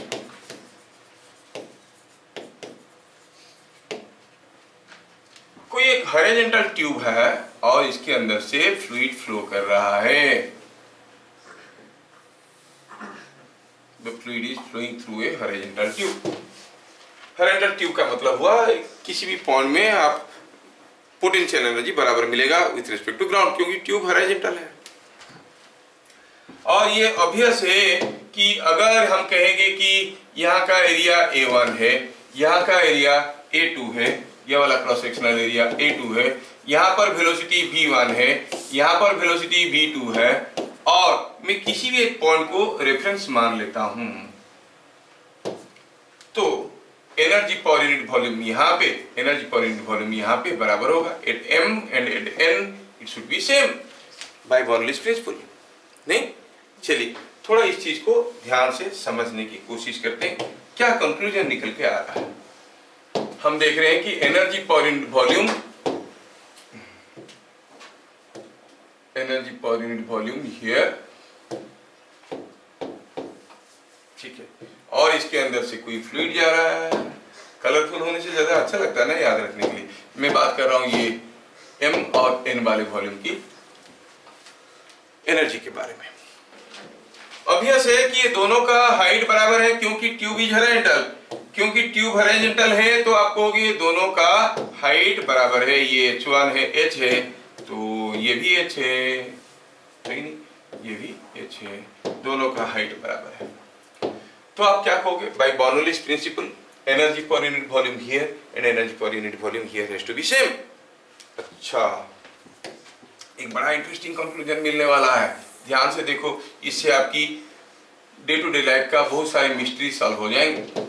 कोई एक हॉरिजॉन्टल ट्यूब है और इसके अंदर से फ्लूइड फ्लो कर रहा है। The fluid is flowing through a horizontal tube. Horizontal tube का मतलब हुआ किसी भी पॉइंट में आप पोटेंशियल एनर्जी बराबर मिलेगा विथ रिस्पेक्ट टू ग्राउंड, क्योंकि ट्यूब हॉरिजॉन्टल है। और ये ऑब्वियस है कि अगर हम कहेंगे कि यहाँ का एरिया A1 है, यहाँ का एरिया A2 है, ये वाला क्रॉस सेक्शनल एरिया A2 है, यहाँ पर वेलोसिटी V1 है, यहाँ पर वेलोसिटी V2 है, और मैं किसी भी एक पॉइंट को रेफरेंस मान लेता हूं, तो एनर्जी पर यूनिट वॉल्यूम यहाँ पे, एनर्जी पर यूनिट वॉल्यूम यहाँ पे बराबर होगा at M and at N it should be same by Bernoulli's principle. नहीं, चलिए थोड़ा इस चीज को ध्यान से समझने की कोशिश करते हैं, क्या कंक्लूजन निकल के आ रहा है। हम देख रहे हैं कि energy per unit volume, energy per unit volume here, ठीक है, और इसके अंदर से कोई फ्लूइड जा रहा है। कलरफुल होने से ज्यादा अच्छा लगता है ना याद रखने के लिए। मैं बात कर रहा हूं ये M और N वाले वॉल्यूम की एनर्जी के बारे में। ऑब्वियस है कि ये दोनों का हाइट बराबर है, क्योंकि ट्यूब इज हॉरिजॉन्टल। क्योंकि ट्यूब हॉरिजॉन्टल है तो आपको ये दोनों का हाइट बराबर है। ये H1 है, H है, तो ये भी H है, नहीं, ये भी H है, दोनों का हाइट बराबर है। तो आप क्या कहोगे? By Bernoulli's principle, energy per unit volume here and energy per unit volume here has to be same. अच्छा, एक बड़ा इंटरेस्टिंग कंक्लूजन मिलने वाला है, ध्यान से देखो। इससे आपकी डे टू डे लाइफ का बहुत सारे मिस्ट्री सॉल्व हो जाएंगे।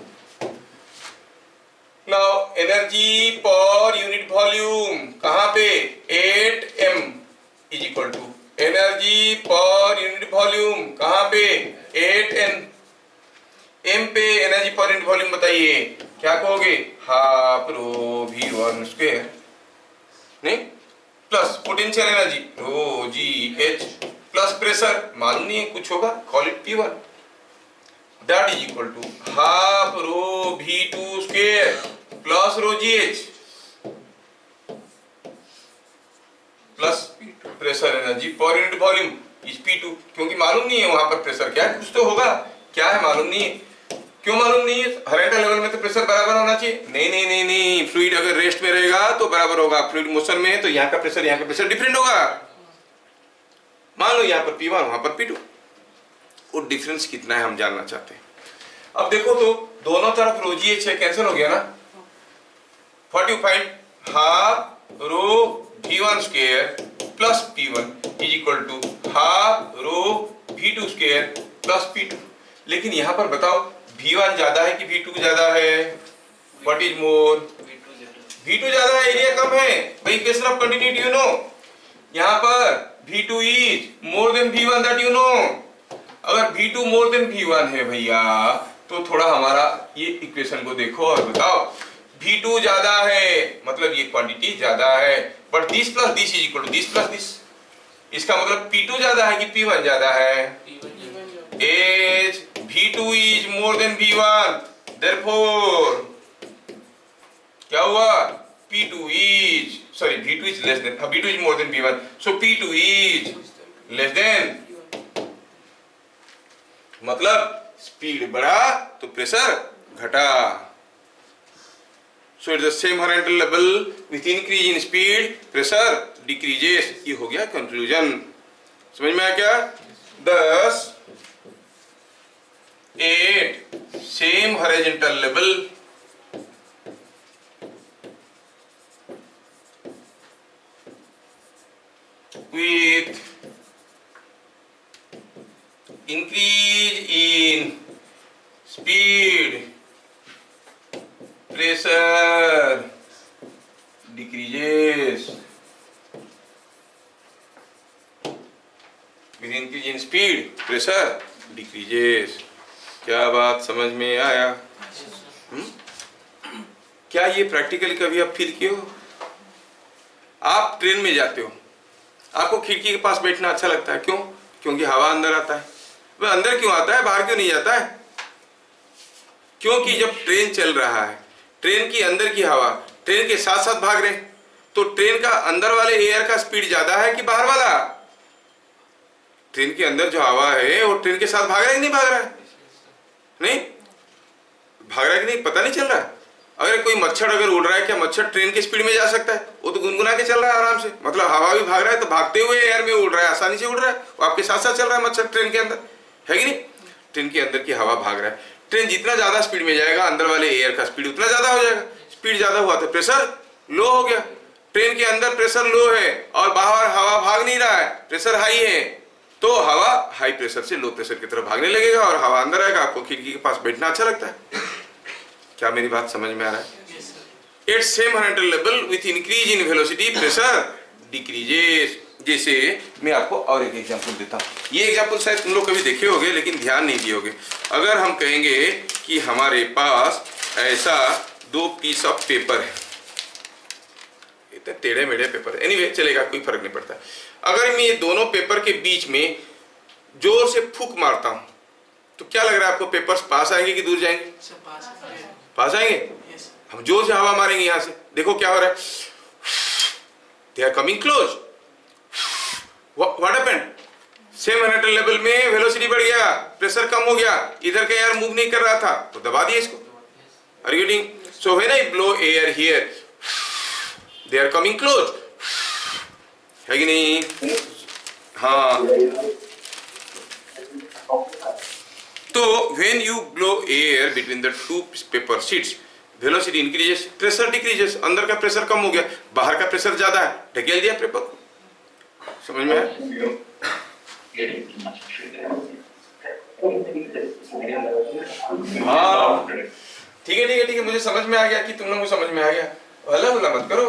Now energy per unit volume कहां पे? 8M is equal to energy per unit volume कहां पे? 8N। M पे energy energy per unit volume बताइए, क्या कहोगे? हाफ रो V1 स्क्वायर, नहीं, plus potential energy rho g h plus pressure, मालूम नहीं है कुछ होगा, call it P1, that is equal to half rho V2 square plus rho g h plus pressure energy per unit volume is P2, क्योंकि मालूम नहीं है वहां पर प्रेशर क्या है, कुछ तो होगा, क्या है मालूम नहीं है। क्यों मालूम नहीं है? हॉरिजॉन्टल लेवल में तो प्रेशर बराबर होना चाहिए, नहीं नहीं नहीं नहीं, फ्लूइड अगर रेस्ट में रहेगा तो बराबर होगा, फ्लूइड मोशन में है तो यहाँ का प्रेशर डिफरेंट होगा। मान लो यहाँ पर P1 वहां पर P2, वो डिफरेंस कितना है हम जानना चाहते हैं। अब देखो तो दोनों तरफ रो जी एच कैंसिल हो गया ना, what you find half rho V1 square plus P1 is equal to half rho V2 square plus P2। लेकिन यहाँ पर बताओ V1 ज्यादा है कि V2 ज्यादा है? What is more? V2 ज्यादा है, एरिया कम है भाई, equation of continuity you know. यहाँ पर V2 is more than V1, that you know. अगर V2 मोर देन V1 है भैया तो थोड़ा हमारा ये इक्वेशन को देखो और बताओ, V2 ज्यादा है मतलब ये क्वांटिटी ज्यादा है, but this plus this is equal to this plus this, इसका मतलब P2 ज्यादा है कि P1 ज्यादा है? As V2 is more than V1, therefore क्या हुआ? V2 is less than, V2 is more than V1, so P2 is less than, मतलब स्पीड बढ़ा तो प्रेशर घटा। So it's the same horizontal level, with increase in speed pressure decreases, ये हो गया conclusion. समझ में आया क्या? thus at same horizontal level with increase in speed pressure decreases, with increase in speed pressure decreases। क्या बात समझ में आया? क्या ये प्रैक्टिकली कभी आप फील किए हो? आप ट्रेन में जाते हो, आपको खिड़की के पास बैठना अच्छा लगता है, क्यों? क्योंकि हवा अंदर आता है। वह अंदर क्यों आता है, बाहर क्यों नहीं जाता है? क्योंकि जब ट्रेन चल रहा है, ट्रेन की अंदर की हवा ट्रेन के साथ साथ भाग रहे, तो ट्रेन का अंदर वाले एयर का स्पीड ज्यादा है कि बाहर वाला? ट्रेन के अंदर जो हवा है वो ट्रेन के साथ भाग रहा है कि नहीं भाग रहा है? नहीं भाग रहा है कि नहीं पता नहीं चल रहा है। अगर कोई मच्छर अगर उड़ रहा है, क्या मच्छर ट्रेन की स्पीड में जा सकता है? वो तो गुनगुना के चल रहा है आराम से, मतलब हवा भी भाग रहा है तो भागते हुए एयर में उड़ रहा है, आसानी से उड़ रहा है, वो आपके साथ साथ चल रहा है मच्छर ट्रेन के अंदर, है कि नहीं? ट्रेन के अंदर की हवा भाग रहा है, ट्रेन जितना ज्यादा स्पीड में जाएगा अंदर वाले एयर का स्पीड उतना ज्यादा हो जाएगा। स्पीड ज्यादा हुआ तो प्रेशर लो हो गया, ट्रेन के अंदर प्रेशर लो है और बाहर हवा भाग नहीं रहा है, प्रेशर हाई है, तो हवा हाई प्रेशर से लो प्रेशर की तरफ भागने लगेगा और हवा अंदर आएगा, आपको खिड़की के पास बैठना अच्छा लगता है। क्या मेरी बात समझ में आ रहा है? At same horizontal level with increase in velocity pressure decreases। जैसे मैं आपको और एक एग्जांपल देता हूँ, ये एग्जांपल शायद तुम लोग कभी देखे होगे लेकिन ध्यान नहीं दिए होगे। अगर हम कहेंगे कि हमारे पास ऐसा दो पीस ऑफ पेपर है, इतने टेढ़े मेढ़े पेपर है, एनीवे चलेगा, कोई फर्क नहीं पड़ता। अगर मैं ये दोनों पेपर के बीच में जोर से फूंक मारता हूँ तो क्या लग रहा है आपको, पेपर्स पास आएंगे कि दूर जाएंगे? पास आएंगे। हम जोर से हवा मारेंगे यहां से, देखो क्या हो रहा है, they are coming close. What happened? Same horizontal level में वेलोसिटी बढ़ गया, प्रेशर कम हो गया, इधर का एयर मूव नहीं कर रहा था तो दबा दिया इसको। Are you getting? So when I blow air here they are coming close, है कि नहीं? हाँ, तो when you blow air between the two paper sheets velocity increases, pressure decreases, अंदर का प्रेशर कम हो गया, बाहर का प्रेशर ज्यादा है, ढकेल दिया पेपर को। समझ में आया? हाँ ठीक है ठीक है ठीक है, मुझे समझ में आ गया कि तुम लोगों को समझ में आ गया, हल्ला गुल्ला मत करो।